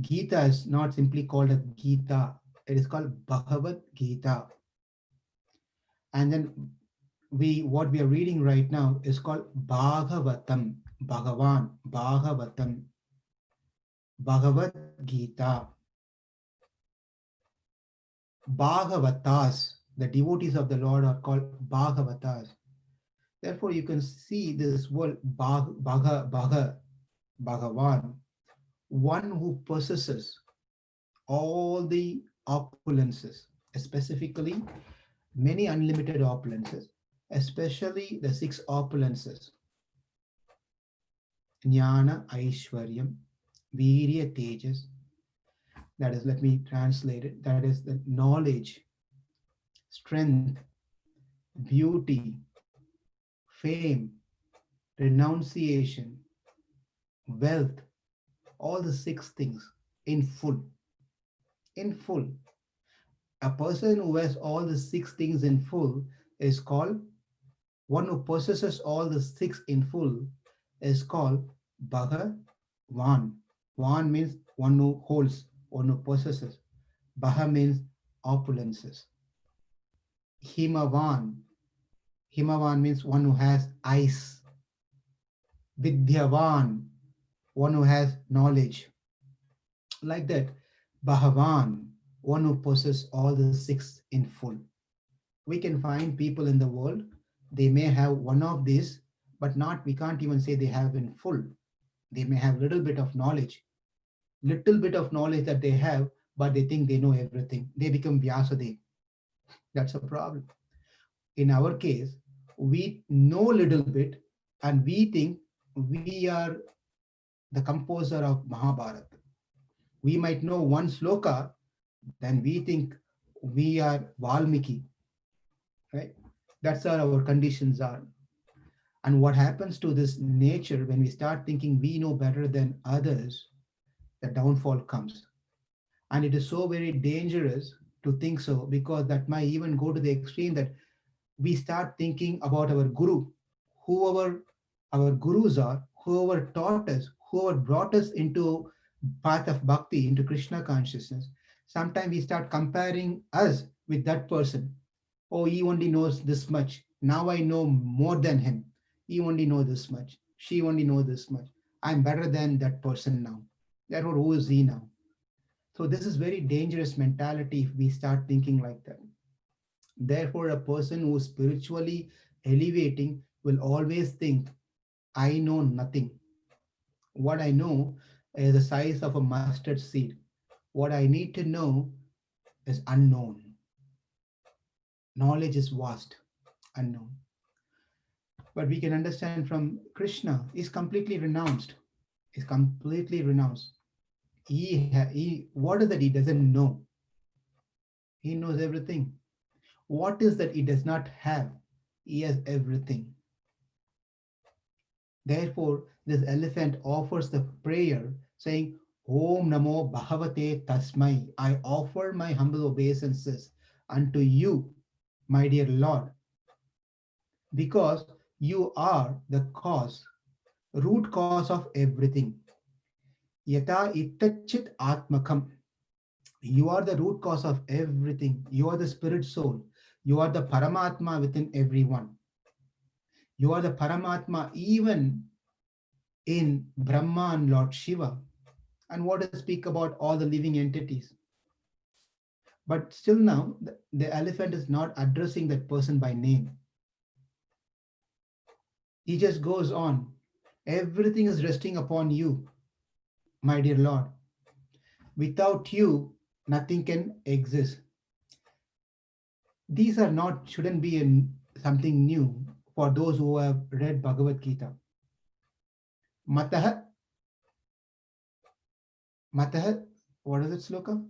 Gita is not simply called a Gita, it is called Bhagavad Gita. And then what we are reading right now is called Bhagavatam, Bhagavan, Bhagavatam, Bhagavad Gita, Bhagavatas. The devotees of the Lord are called Bhagavatas. Therefore, you can see this word Bhagavan, one who possesses all the opulences, specifically many unlimited opulences, especially the six opulences: Jnana, Aishwaryam, Virya, Tejas. That is, let me translate it. That is the knowledge, strength, beauty, fame, renunciation, wealth, all the six things in full. In full. A person who has all the six things in full is called, one who possesses all the six in full is called Bhagavan. Van means one who holds, one who possesses. Bhaga means opulences. Himavan. Himavan means one who has ice. Vidyavan, one who has knowledge. Like that, Bhagavan, one who possesses all the six in full. We can find people in the world, they may have one of these, but not, we can't even say they have in full. They may have little bit of knowledge that they have, but they think they know everything. They become Vyasadev. That's a problem. In our case, we know little bit and we think we are the composer of Mahabharata. We might know one sloka, then we think we are Valmiki, right? That's how our conditions are. And what happens to this nature when we start thinking we know better than others, the downfall comes. And it is so very dangerous to think so, because that might even go to the extreme that we start thinking about our guru, whoever our gurus are, whoever taught us, whoever brought us into path of bhakti, into Krishna consciousness. Sometimes we start comparing us with that person. Oh, he only knows this much. Now I know more than him. He only knows this much. She only knows this much. I'm better than that person now. Therefore, who is he now? So this is very dangerous mentality if we start thinking like that. Therefore, a person who is spiritually elevating will always think, I know nothing. What I know is the size of a mustard seed. What I need to know is unknown. Knowledge is vast, unknown. But we can understand from Krishna, he's completely renounced. He's completely renounced. What is that he doesn't know? He knows everything. What is that he does not have? He has everything. Therefore, this elephant offers the prayer saying, Om Namo Bhagavate Tasmai. I offer my humble obeisances unto you, my dear Lord, because you are the cause, root cause of everything. Yata ittachit atmakam. You are the root cause of everything. You are the spirit soul. You are the Paramatma within everyone. You are the Paramatma even in Brahma and Lord Shiva. And what to speak about all the living entities. But still now, the elephant is not addressing that person by name. He just goes on. Everything is resting upon you, my dear Lord. Without you, nothing can exist. These are not, shouldn't be something new for those who have read Bhagavad Gita. Matah, Matah, what is it, sloka?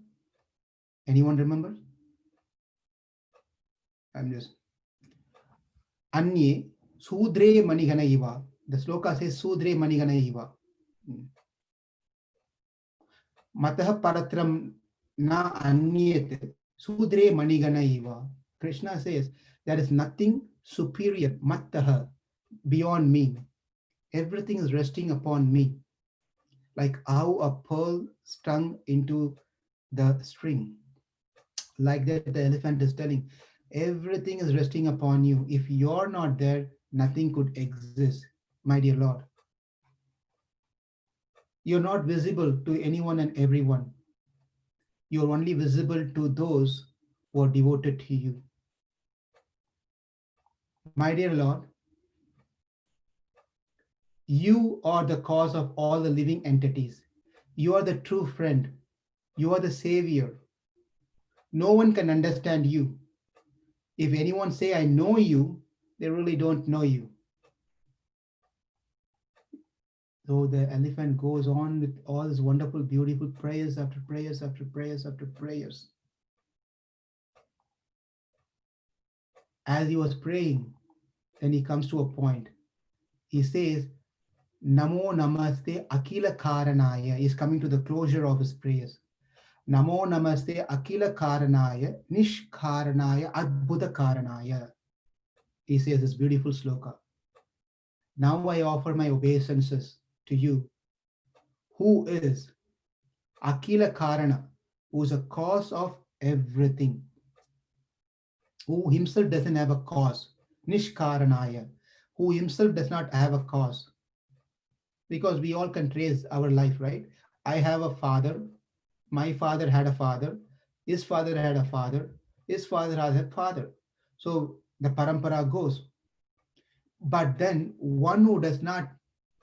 Anyone remember? I'm just. Anye, Sudre Manigana Iva. The sloka says Sudre Manigana Iva. Matah Paratram na Anyet, Sudre Manigana Iva. Krishna says, there is nothing superior, Mattaha, beyond me. Everything is resting upon me. Like how a pearl strung into the string. Like that, the elephant is telling, everything is resting upon you. If you're not there, nothing could exist, my dear Lord. You're not visible to anyone and everyone. You're only visible to those who are devoted to you. My dear Lord, you are the cause of all the living entities. You are the true friend. You are the savior. No one can understand you. If anyone say, I know you, they really don't know you. So the elephant goes on with all these wonderful, beautiful prayers after prayers after prayers after prayers. As he was praying, then he comes to a point. He says, Namo Namaste Akila Karanaya. He's coming to the closure of his prayers. Namo Namaste Akila Karanaya Nishkaranaya Adbhuta Karanaya. He says this beautiful sloka. Now I offer my obeisances to you, who is Akila Karana, who is a cause of everything, who himself doesn't have a cause, Nishkaranaya, who himself does not have a cause. Because we all can trace our life, right? I have a father, my father had a father, his father had a father, his father has a father. So the parampara goes. But then one who does not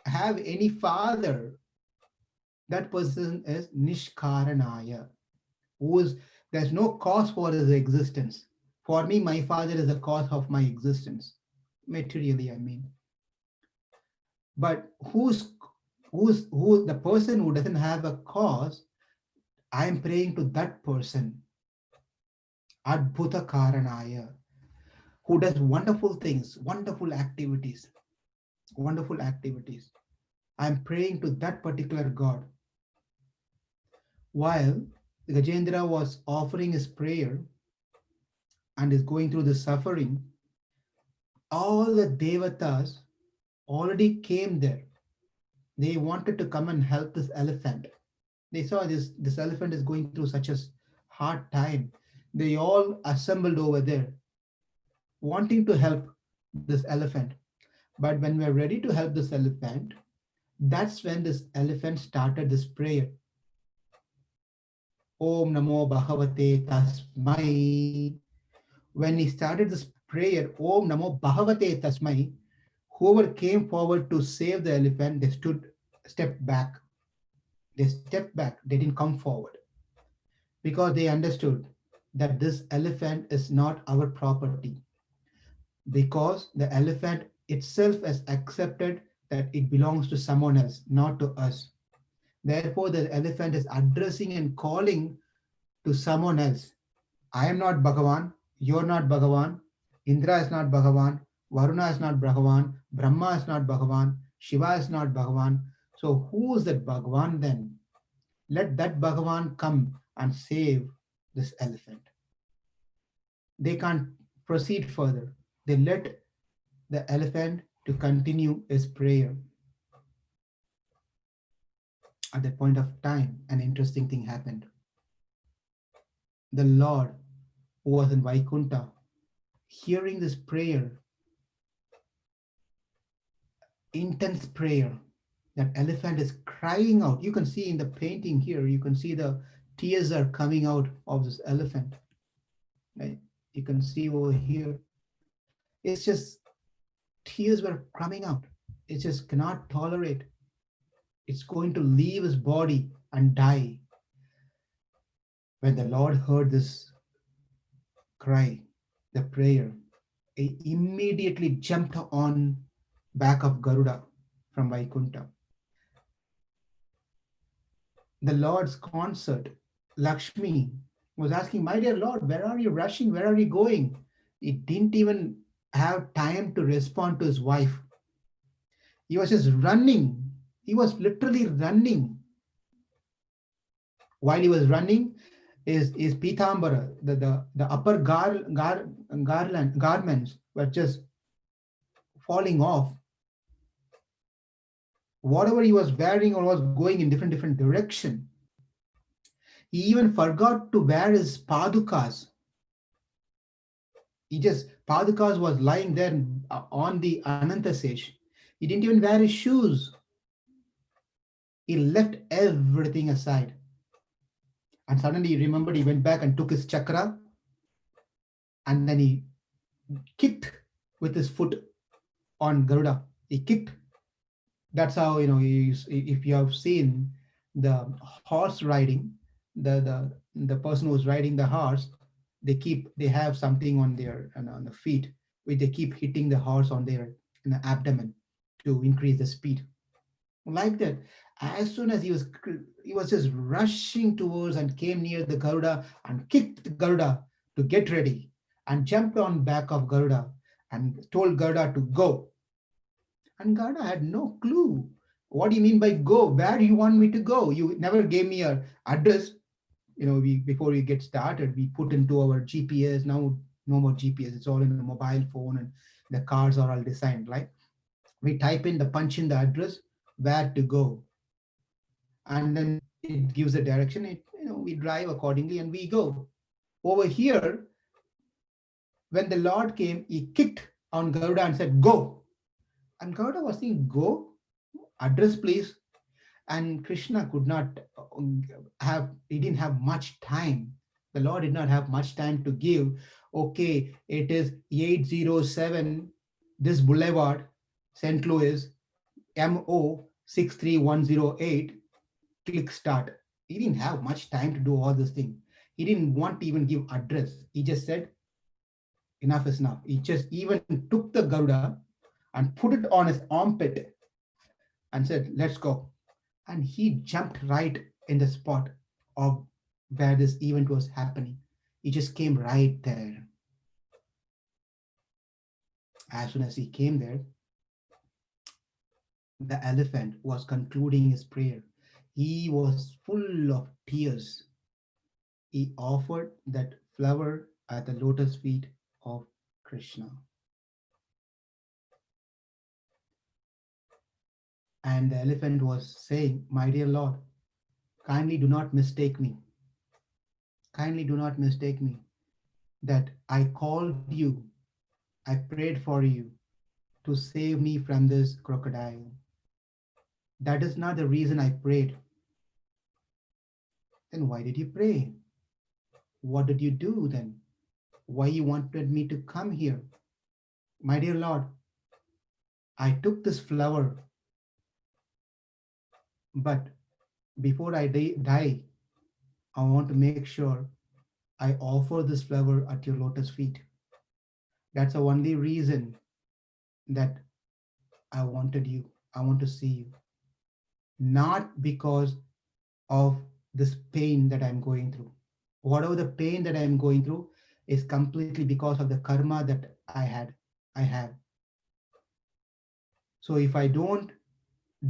have any father, that person is Nishkaranaya, who is, there's no cause for his existence. For me, my father is the cause of my existence, materially, I mean. But who the person who doesn't have a cause, I am praying to that person, Adbhuta Karanaya, who does wonderful things, wonderful activities, wonderful activities. I am praying to that particular God. While Gajendra was offering his prayer and is going through the suffering, all the devatas already came there. They wanted to come and help this elephant. They saw this elephant is going through such a hard time. They all assembled over there, wanting to help this elephant. But when we're ready to help this elephant, that's when this elephant started this prayer. Om Namo Bhagavate Tasmai. When he started this prayer, Om Namo Bhagavate Tasmai, whoever came forward to save the elephant, they stepped back. They stepped back. They didn't come forward because they understood that this elephant is not our property, because the elephant itself has accepted that it belongs to someone else, not to us. Therefore, the elephant is addressing and calling to someone else. I am not Bhagavan, you're not Bhagavan, Indra is not Bhagavan, Varuna is not Bhagavan, Brahma is not Bhagavan, Shiva is not Bhagavan. So who is that Bhagavan then? Let that Bhagavan come and save this elephant. They can't proceed further. They let the elephant to continue his prayer. At that point of time, an interesting thing happened. The Lord, who was in Vaikunta, hearing this prayer, intense prayer, that elephant is crying out. You can see in the painting here, you can see the tears are coming out of this elephant. Right? You can see over here. It's just tears were coming out. it just cannot tolerate. It's going to leave his body and die. When the Lord heard this cry, the prayer, he immediately jumped on back of Garuda from Vaikunta. The Lord's consort, Lakshmi, was asking, "My dear Lord, where are you rushing? Where are you going?" He didn't even have time to respond to his wife. He was just running. He was literally running. While he was running, his pitambara, the upper garments were just falling off. Whatever he was wearing or was going in different direction. He even forgot to wear his padukas. He just padukas was lying there on the Anantasesh. He didn't even wear his shoes. He left everything aside. And suddenly he remembered, he went back and took his chakra, and then he kicked with his foot on Garuda. He kicked. That's how, if you have seen the horse riding, the person who's riding the horse, they have something on their on the feet, which they keep hitting the horse on their abdomen to increase the speed. Like that, as soon as he was just rushing towards and came near the Garuda and kicked the Garuda to get ready and jumped on back of Garuda and told Garuda to go. And Garuda had no clue. What do you mean by go? Where do you want me to go? You never gave me a address. We before we get started, we put into our GPS. Now no more GPS. It's all in the mobile phone, and the cars are all designed. Like, we type in the punch in the address where to go, and then it gives a direction. We drive accordingly and we go. Over here, when the Lord came, he kicked on Garuda and said, "Go." And Garuda was saying, "Go? Address, please." And Krishna could not he didn't have much time. The Lord did not have much time to give. Okay, it is 807, this boulevard, St. Louis, MO 63108, click start. He didn't have much time to do all this thing. He didn't want to even give address. He just said, enough is enough. He just even took the Garuda and put it on his armpit and said, "Let's go." And he jumped right in the spot of where this event was happening. He just came right there. As soon as he came there, the elephant was concluding his prayer. He was full of tears. He offered that flower at the lotus feet of Krishna. And the elephant was saying, "My dear Lord, kindly do not mistake me. Kindly do not mistake me that I called you, I prayed for you to save me from this crocodile. That is not the reason I prayed." Then why did you pray? What did you do then? Why you wanted me to come here? "My dear Lord, I took this flower, but before I die, I want to make sure I offer this flower at your lotus feet. That's the only reason that I wanted you. I want to see you. Not because of this pain that I'm going through. Whatever the pain that I'm going through is completely because of the karma that I have. So if I don't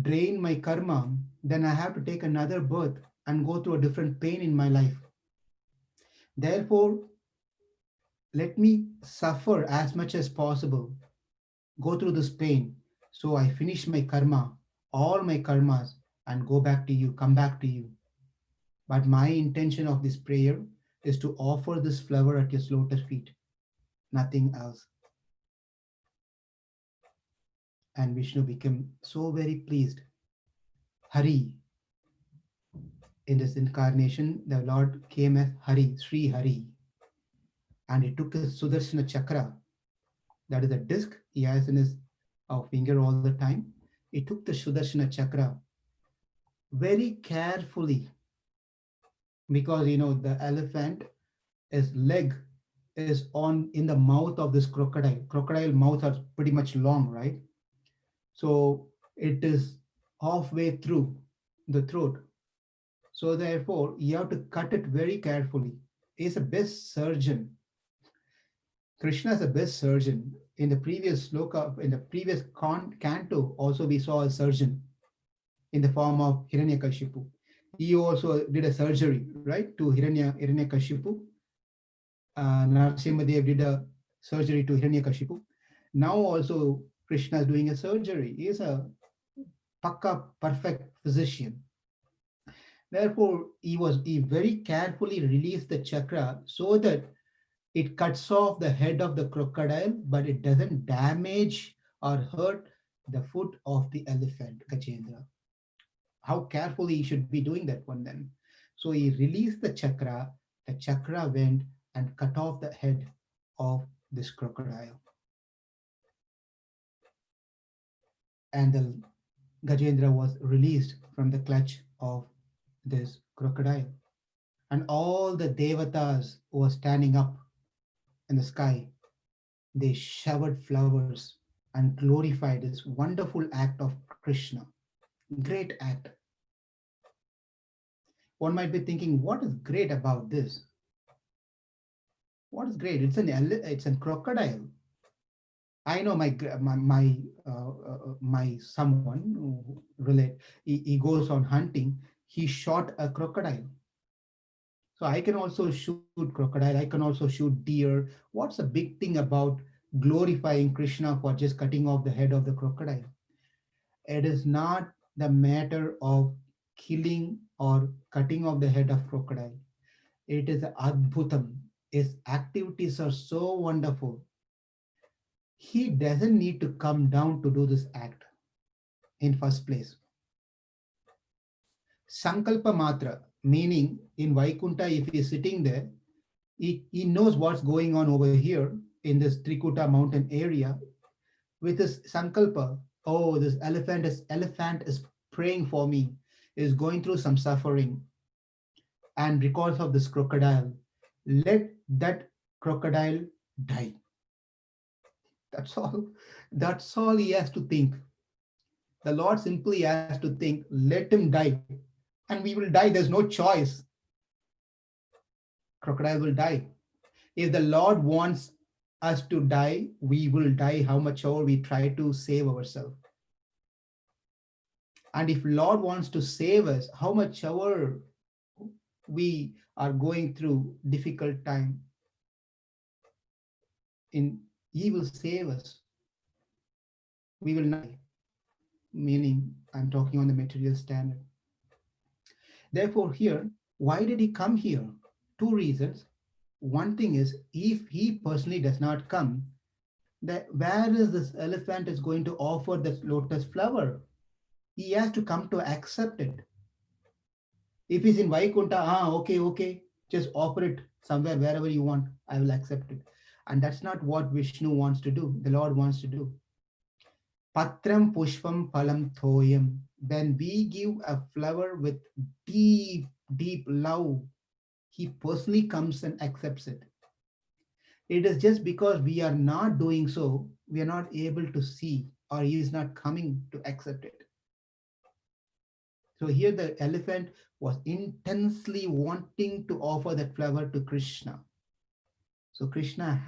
drain my karma, then I have to take another birth and go through a different pain in my life. Therefore, let me suffer as much as possible, go through this pain, so I finish my karma, all my karmas, and go back to you, come back to you. But my intention of this prayer is to offer this flower at your lotus feet, nothing else. And Vishnu became so very pleased. Hari, in this incarnation, the Lord came as Hari, Sri Hari, and he took his Sudarshana Chakra, that is a disc he has in his finger all the time. he took the Sudarshana Chakra very carefully, because the elephant, his leg is on in the mouth of this crocodile. Crocodile mouths are pretty much long, right? So it is halfway through the throat. So therefore, you have to cut it very carefully. He's a best surgeon. Krishna is a best surgeon. In the previous sloka, in the previous canto, also we saw a surgeon in the form of Hiranyakashipu. He also did a surgery, right, to Hiranyakashipu. Narasimhadev did a surgery to Hiranyakashipu. Now also Krishna is doing a surgery. He is a pakka perfect physician. Therefore, he very carefully released the chakra so that it cuts off the head of the crocodile, but it doesn't damage or hurt the foot of the elephant, Gajendra. How carefully he should be doing that one then. So he released the chakra went and cut off the head of this crocodile. And the Gajendra was released from the clutch of this crocodile. And all the devatas who were standing up in the sky, they showered flowers and glorified this wonderful act of Krishna. Great act. One might be thinking, what is great about this? What is great? It's a crocodile. I know my someone who relate. He goes on hunting. He shot a crocodile. So I can also shoot crocodile. I can also shoot deer. What's the big thing about glorifying Krishna for just cutting off the head of the crocodile? It is not the matter of killing or cutting off the head of crocodile. It is adbhutam. His activities are so wonderful. He doesn't need to come down to do this act in first place. Sankalpa matra, meaning in Vaikunta, if he is sitting there, he knows what's going on over here in this Trikuta mountain area with his sankalpa. Oh, this elephant is praying for me, is going through some suffering, and because of this crocodile, let that crocodile die. That's all. That's all he has to think. The Lord simply has to think, let him die, and we will die. There's no choice. Crocodile will die. If the Lord wants us to die, we will die how much ever we try to save ourselves. And if Lord wants to save us, how much ever we are going through difficult time, in He will save us. We will not die. Meaning, I'm talking on the material standard. Therefore, here, why did he come here? Two reasons. One thing is, if he personally does not come, where is this elephant is going to offer this lotus flower? He has to come to accept it. If he's in Vaikunta, okay, just offer it somewhere, wherever you want, I will accept it. And that's not what Vishnu wants to do, the Lord wants to do. Patram pushpam phalam thoyam. When we give a flower with deep, deep love, he personally comes and accepts it. It is just because we are not doing so, we are not able to see, or he is not coming to accept it. So here the elephant was intensely wanting to offer that flower to Krishna. So Krishna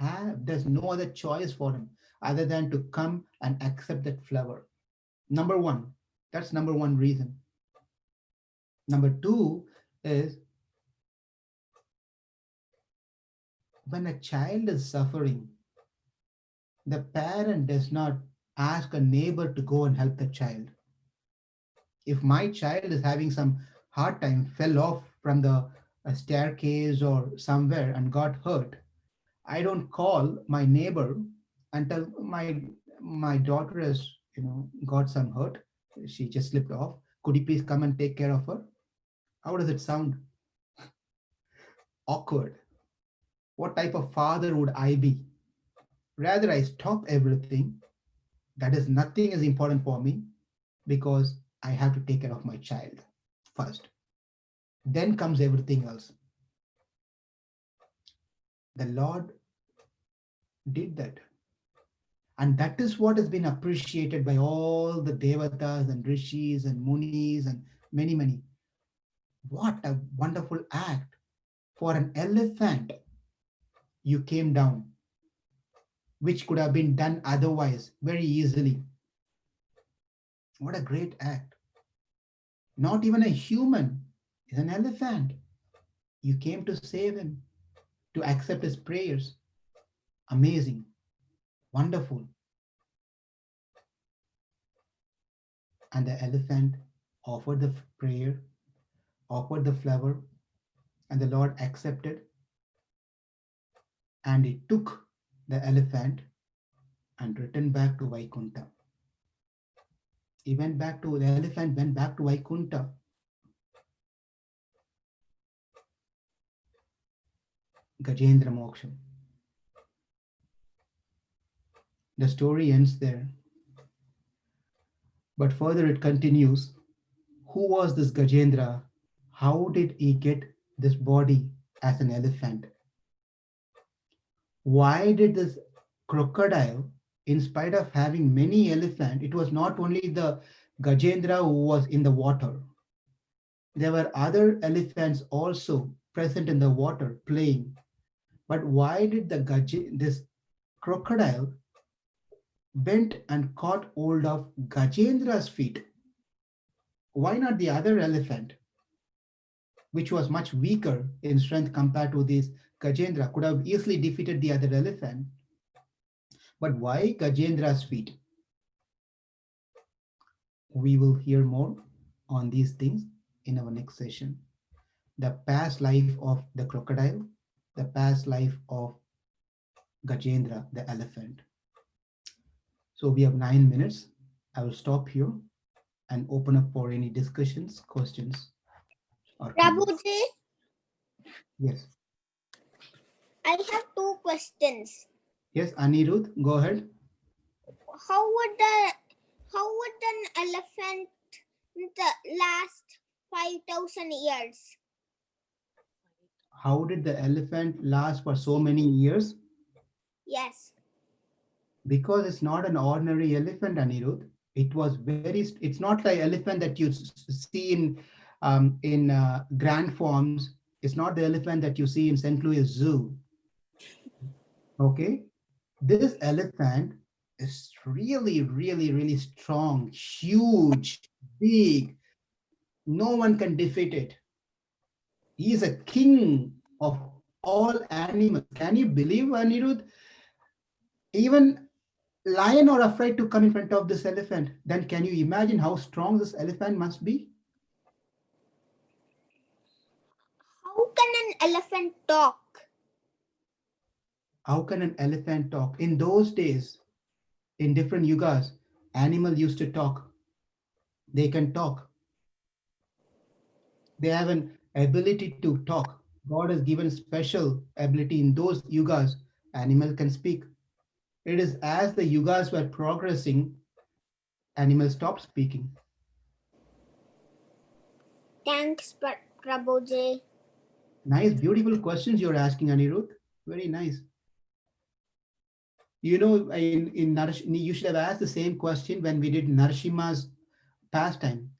there's no other choice for him other than to come and accept that flower. Number one, that's number one reason. Number two is, when a child is suffering, the parent does not ask a neighbor to go and help the child. If my child is having some hard time, fell off from the staircase or somewhere and got hurt, I don't call my neighbor and tell my daughter has got some hurt. She just slipped off. Could you please come and take care of her? How does it sound? Awkward. What type of father would I be? Rather, I stop everything. That is nothing is important for me. because I have to take care of my child first. Then comes everything else. The Lord did that. And that is what has been appreciated by all the devatas and rishis and munis and many, many. What a wonderful act. For an elephant, you came down, which could have been done otherwise very easily. What a great act. Not even a human, is an elephant. You came to save him, to accept his prayers. Amazing, wonderful. And the elephant offered the prayer, offered the flower, and the Lord accepted, and he took the elephant and returned back to Vaikunta. He went back to, the elephant went back to Vaikunta. Gajendra Moksha. The story ends there. But further it continues. Who was this Gajendra? How did he get this body as an elephant? Why did this crocodile, in spite of having many elephants, it was not only the Gajendra who was in the water. There were other elephants also present in the water playing. But why did this crocodile bent and caught hold of Gajendra's feet? Why not the other elephant, which was much weaker in strength compared to this Gajendra, could have easily defeated the other elephant? But why Gajendra's feet? We will hear more on these things in our next session. The past life of the crocodile, the past life of Gajendra, the elephant. So we have 9 minutes. I will stop here and open up for any discussions, questions, or comments. Prabhuji, Yes. I have two questions. Yes, Anirudh, go ahead. How would an elephant last 5,000 years? How did the elephant last for so many years? Yes. Because it's not an ordinary elephant, Anirudh. It's not like elephant that you see in grand forms. It's not the elephant that you see in St. Louis Zoo. Okay, this elephant is really, really, really strong, huge, big. No one can defeat it. He is a king of all animals. Can you believe, Anirudh? Even lion are afraid to come in front of this elephant. Then can you imagine how strong this elephant must be? How can an elephant talk? How can an elephant talk? In those days, in different yugas, animals used to talk. They can talk. They have an ability to talk. God has given special ability in those yugas. Animal can speak. It is as the yugas were progressing, animals stopped speaking. Thanks, Prabhuji. Nice, beautiful questions you're asking, Anirudh. Very nice. You know, in you should have asked the same question when we did Narsimha's pastime.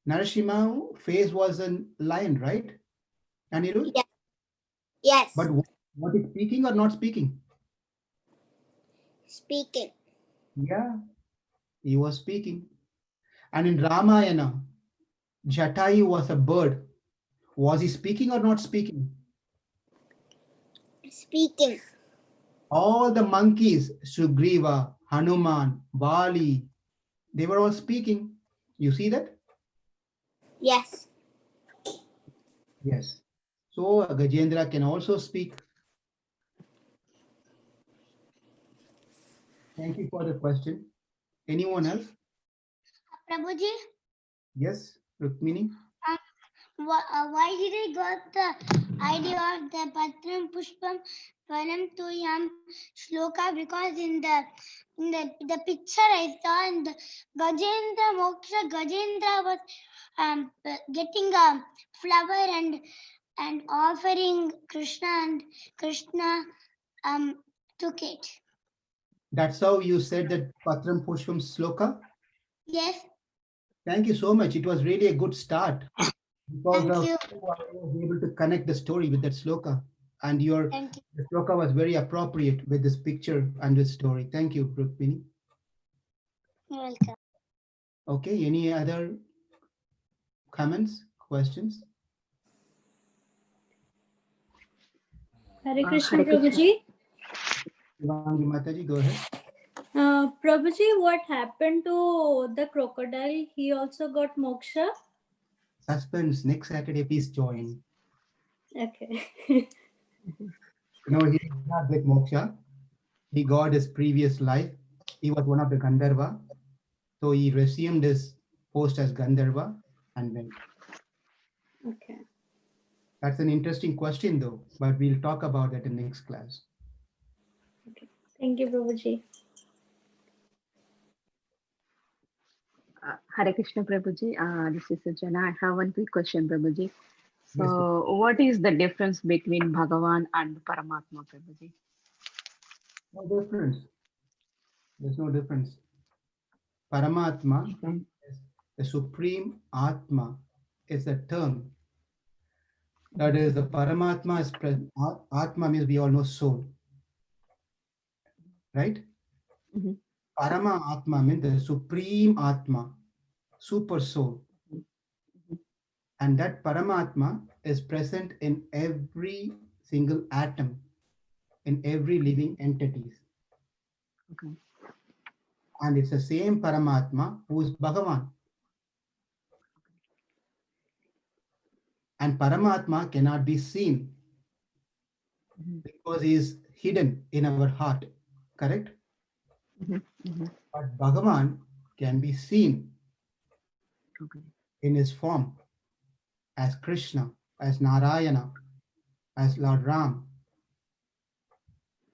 Narasimha face was a lion, right? Anirudh? Yes. Yes. But was it speaking or not speaking? Speaking. Yeah, he was speaking. And in Ramayana, Jatayu was a bird. Was he speaking or not speaking? Speaking. All the monkeys, Sugriva, Hanuman, Bali, they were all speaking. You see that? Yes. Yes. So Gajendra can also speak. Thank you for the question. Anyone else? Prabhuji, Yes, Rukmini? why did I got the idea of the Patram Pushpam Param Tuyam Shloka because in the picture I saw in the Gajendra Moksha, Gajendra was getting a flower and offering Krishna, and Krishna took it. That's how you said that Patram Pushpam Sloka? Yes, Thank you so much. It was really a good start because thank of you. I was able to connect the story with that sloka. And your Thank you. the sloka was very appropriate with this picture and this story. Thank you, Rukmini. You're welcome. Okay, any other comments, questions? Hare Krishna, Hare Krishna. Prabhuji. Shivangi Mataji, go ahead. Prabhuji, what happened to the crocodile? He also got moksha? Suspense, next Saturday, please join. Okay. No, he did not get moksha. He got his previous life. He was one of the Gandharva. So he resumed his post as Gandharva and went. Okay. That's an interesting question though, but we'll talk about that in next class. Thank you, Prabhuji. Hare Krishna Prabhuji. This is Sujana. I have one quick question, Prabhuji. So, Yes, what is the difference between Bhagavan and Paramatma, Prabhuji? no difference. There's no difference. Paramatma, Okay. the supreme Atma, is a term. That is, the Paramatma is Atma means we all know soul, right? Mhm. Parama Atma means the supreme Atma, super soul. And that Paramatma is present in every single atom, in every living entities. Okay. And it's the same Paramatma who is Bhagavan. And Paramatma cannot be seen Mhm. because he is hidden in our heart, correct? Mhm. Mhm. But Bhagavan can be seen Okay. in his form as Krishna, as Narayana, as Lord Ram.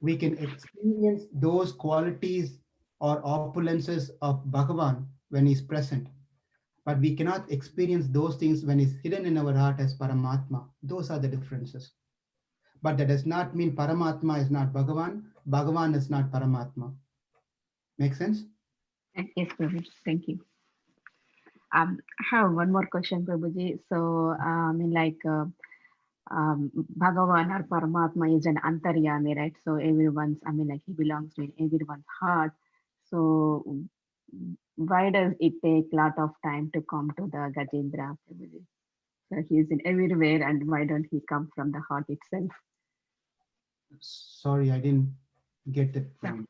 We can experience those qualities or opulences of Bhagavan when he's present. But we cannot experience those things when he's hidden in our heart as Paramatma. Those are the differences. But that does not mean Paramatma is not Bhagavan, Bhagavan is not Paramatma. Make sense? Yes, Prabhuji. Thank you. I have one more question, Prabhuji. So, Bhagavan or Paramatma is an antaryami, right? So everyone's, he belongs to everyone's heart. So why does it take a lot of time to come to the Gajendra, Prabhuji? So he's in everywhere, and why don't he come from the heart itself? Sorry, I didn't get the Yeah. point.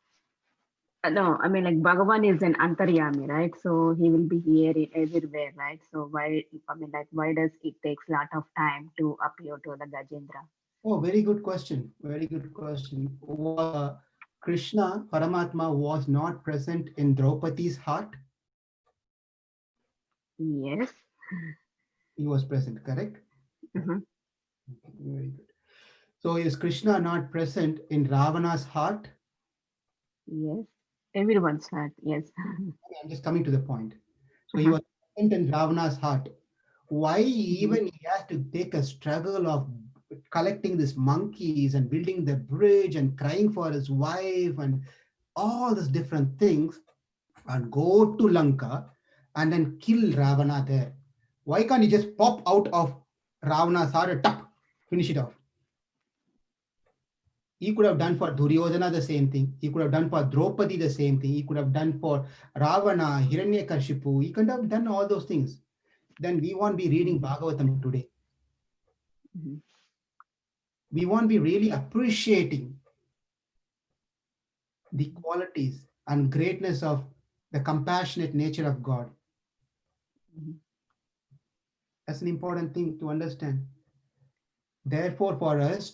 No, Bhagavan is an antaryami, right? So he will be here everywhere, right? So why does it takes a lot of time to appear to the Gajendra? Oh, very good question. Very good question. Krishna, Paramatma, was not present in Draupadi's heart. Yes. He was present, correct? Mhm. Okay, very good. So is Krishna not present in Ravana's heart? Yes. Everyone's heart. Yes. Okay, I'm just coming to the point. So he Uh-huh. was present in Ravana's heart. Why Mhm. even he has to take a struggle of collecting these monkeys and building the bridge and crying for his wife and all these different things and go to Lanka and then kill Ravana there? Why can't he just pop out of Ravana's heart and tap, finish it off? He could have done for Duryodhana the same thing. He could have done for Draupadi the same thing. He could have done for Ravana, Hiranyakashipu. He could have done all those things. Then we won't be reading Bhagavatam today. Mhm. We won't be really appreciating the qualities and greatness of the compassionate nature of God. Mhm. That's an important thing to understand. Therefore, for us,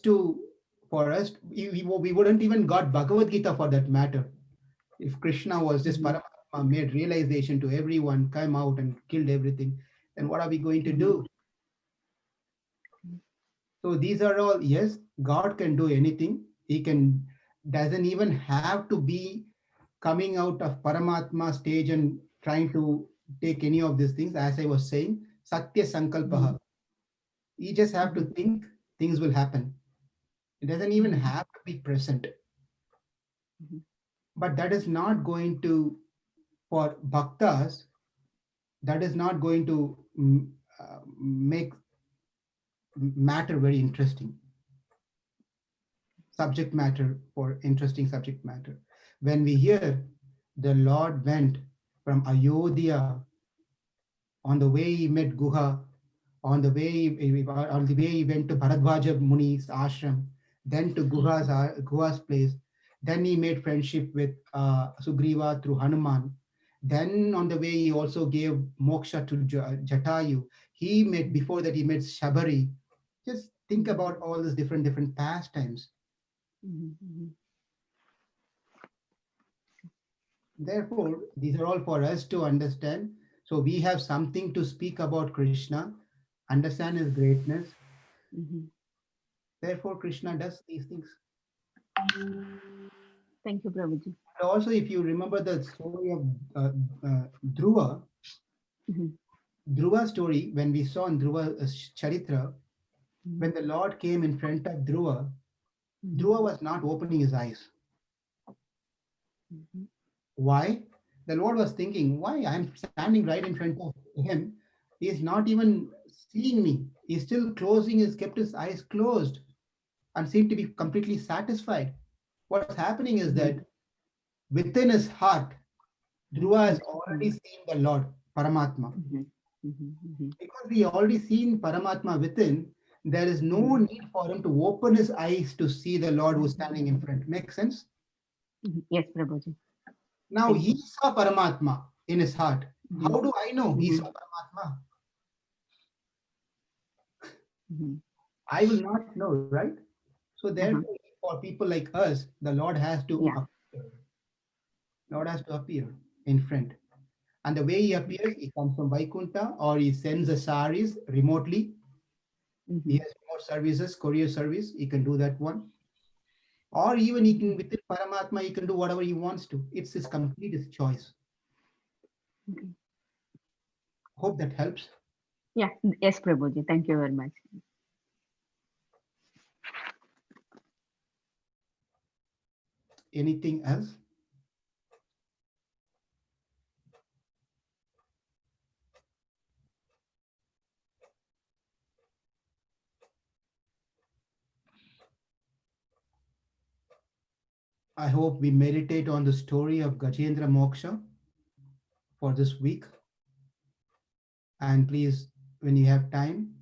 we wouldn't even got Bhagavad Gita for that matter. If Krishna was just Mhm. Paramatma, made realization to everyone, came out and killed everything, then what are we going to Mhm. do? So these are all, yes, God can do anything. He can, doesn't even have to be coming out of Paramatma stage and trying to take any of these things. As I was saying, Satya Mhm. Sankalpaha. You just have to Mhm. think, things will happen. It doesn't even Mhm. have to be present. Mhm. But that is not going to, for bhaktas, that is not going to make matter very interesting. Subject matter for interesting subject matter. When we hear the Lord went from Ayodhya, on the way he met Guha, on the way he went to Bharadwaja Muni's ashram, then to Guha's place, then he made friendship with Sugriva through Hanuman. Then on the way he also gave moksha to Jatayu. He met before that he met Shabari. Just think Mhm. about all these different pastimes. Mhm. Mhm. Therefore, these are all for us to understand. So we have something to speak about Krishna, understand his greatness. Mhm. Therefore, Krishna does these things. Thank you, Prabhuji. And also, if you remember the story of uh, Dhruva, Mhm. Dhruva story, when we saw in Dhruva Charitra, Mhm. when the Lord came in front of Dhruva, Mhm. Dhruva was not opening his eyes. Mhm. Why? The Lord was thinking, why I'm standing right in front of him. He is not even seeing me. He's still kept his eyes closed and seemed to be completely satisfied. What's happening is Mhm. that within his heart, Dhruva has already Mhm. seen the Lord, Paramatma. Mhm. Mhm. Mhm. Because he already seen Paramatma within, there is no Mhm. need for him to open his eyes to see the Lord who's Mhm. standing in front. Makes sense? Mhm. Yes, Prabhuji. Now Thank he you. saw Paramatma in his heart. Mhm. How do I know he saw Mhm. Paramatma? Mhm. I will not know, right? So Uh-huh. therefore, for people like us, the Lord has to Yeah. appear. Lord has to appear in front. And the way he Mhm. appears, he comes from Vaikunta or he sends the saris remotely. He Mhm. has remote services, courier service. He can do that one. Or even he can, Mhm. within Paramatma, he can do whatever he wants to. It's his complete his choice. Mhm. Hope that helps. Yeah. Yes, Prabhuji. Thank you very much. Anything else? I hope we meditate on the story of Gajendra Moksha for this week. And please, when you have time,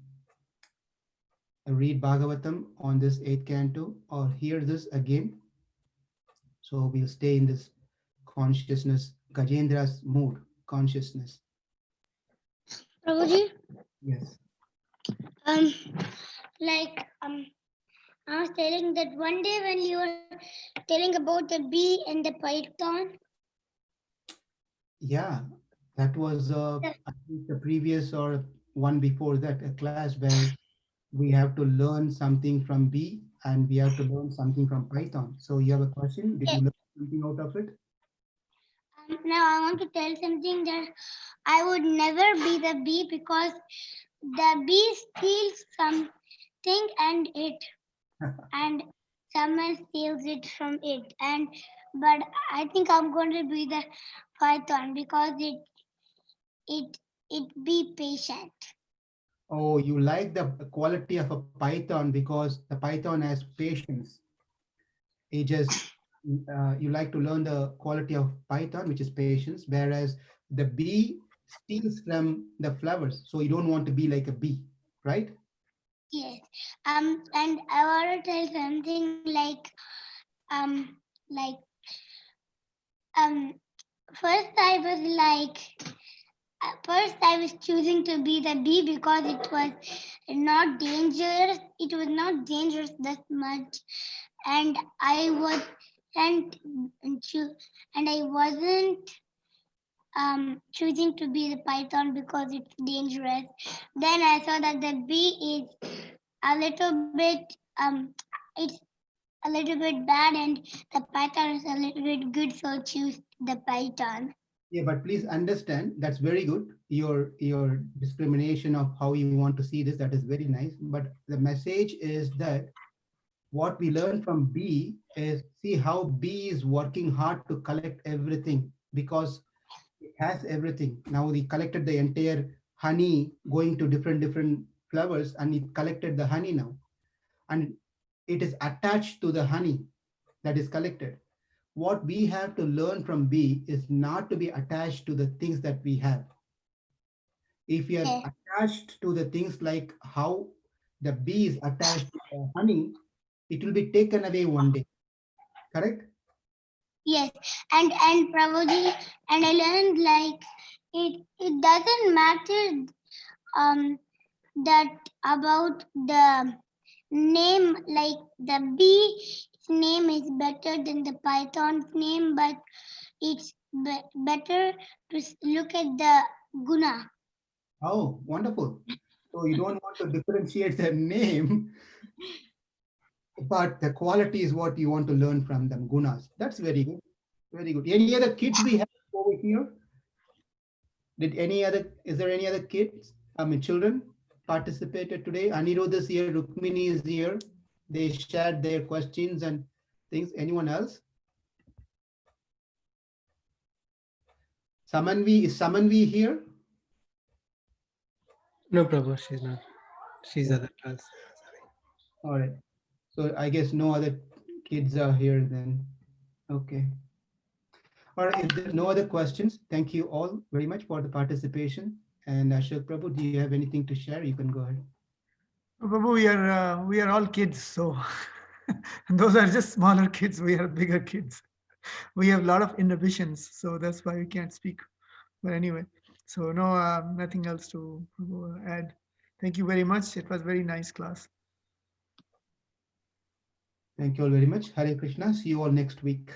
read Bhagavatam on this 8th canto or hear this again. So we'll stay in this consciousness, Gajendra's mood, consciousness. Prabhuji, Yes. um, like I was telling that one day when you were telling about the bee and the python. Yeah, that was I think the previous or one before that, a class where we have to learn something from B and we have to learn something from Python. So you have a question? Did you Yes. learn something out of it? Now I want to tell something that I would never be the bee because the bee steals something and someone steals it from it, and but I think I'm going to be the python because it it be patient. Oh, you like the quality of a Python because the Python has patience. It just you like to learn the quality of Python, which is patience, whereas the bee steals from the flowers. So you don't want to be like a bee, right? Yes. And I want to tell something um like um first I was like at first I was choosing to be the bee because it was not dangerous. It was not dangerous that much, and I was and choo- and I wasn't choosing to be the python because it's dangerous. Then I saw that the bee is a little bit it's a little bit bad, and the Python is a little bit good, so choose the Python. Yeah, but please understand that's very good. Your discrimination of how you want to see this, that is very nice. But the message is that what we learn from B is see how B is working hard to collect everything because it has everything. Now he collected the entire honey going to different flowers and it collected the honey now. And it is attached to the honey that is collected. What we have to learn from B is not to be attached to the things that we have. If we are Yes, attached to the things like how the bee is attached to the honey, it will be taken away one day. Correct? yes, and Prabhuji, and I learned like it doesn't matter um that about the name, like the bee's name is better than the python's name, but it's better to look at the guna. Oh, wonderful. So you don't want to differentiate the name, but the quality is what you want to learn from them, gunas. That's very good. Very good. Any other kids we have over here? Is there any other kids, children participated today? Anirudh is here, Rukmini is here. They shared their questions and things. Anyone else? Is Samanvi here? No, Prabhu, she's not. She's other class. All right. So I guess no other kids are here then. Okay. All right. If there's no other questions, thank you all very much for the participation. And Ashok Prabhu, do you have anything to share? You can go ahead. Babu, we are all kids, so those are just smaller kids. We are bigger kids. We have a lot of inhibitions, so that's why we can't speak. But anyway, so no, nothing else to add. Thank you very much. It was very nice class. Thank you all very much. Hare Krishna. See you all next week.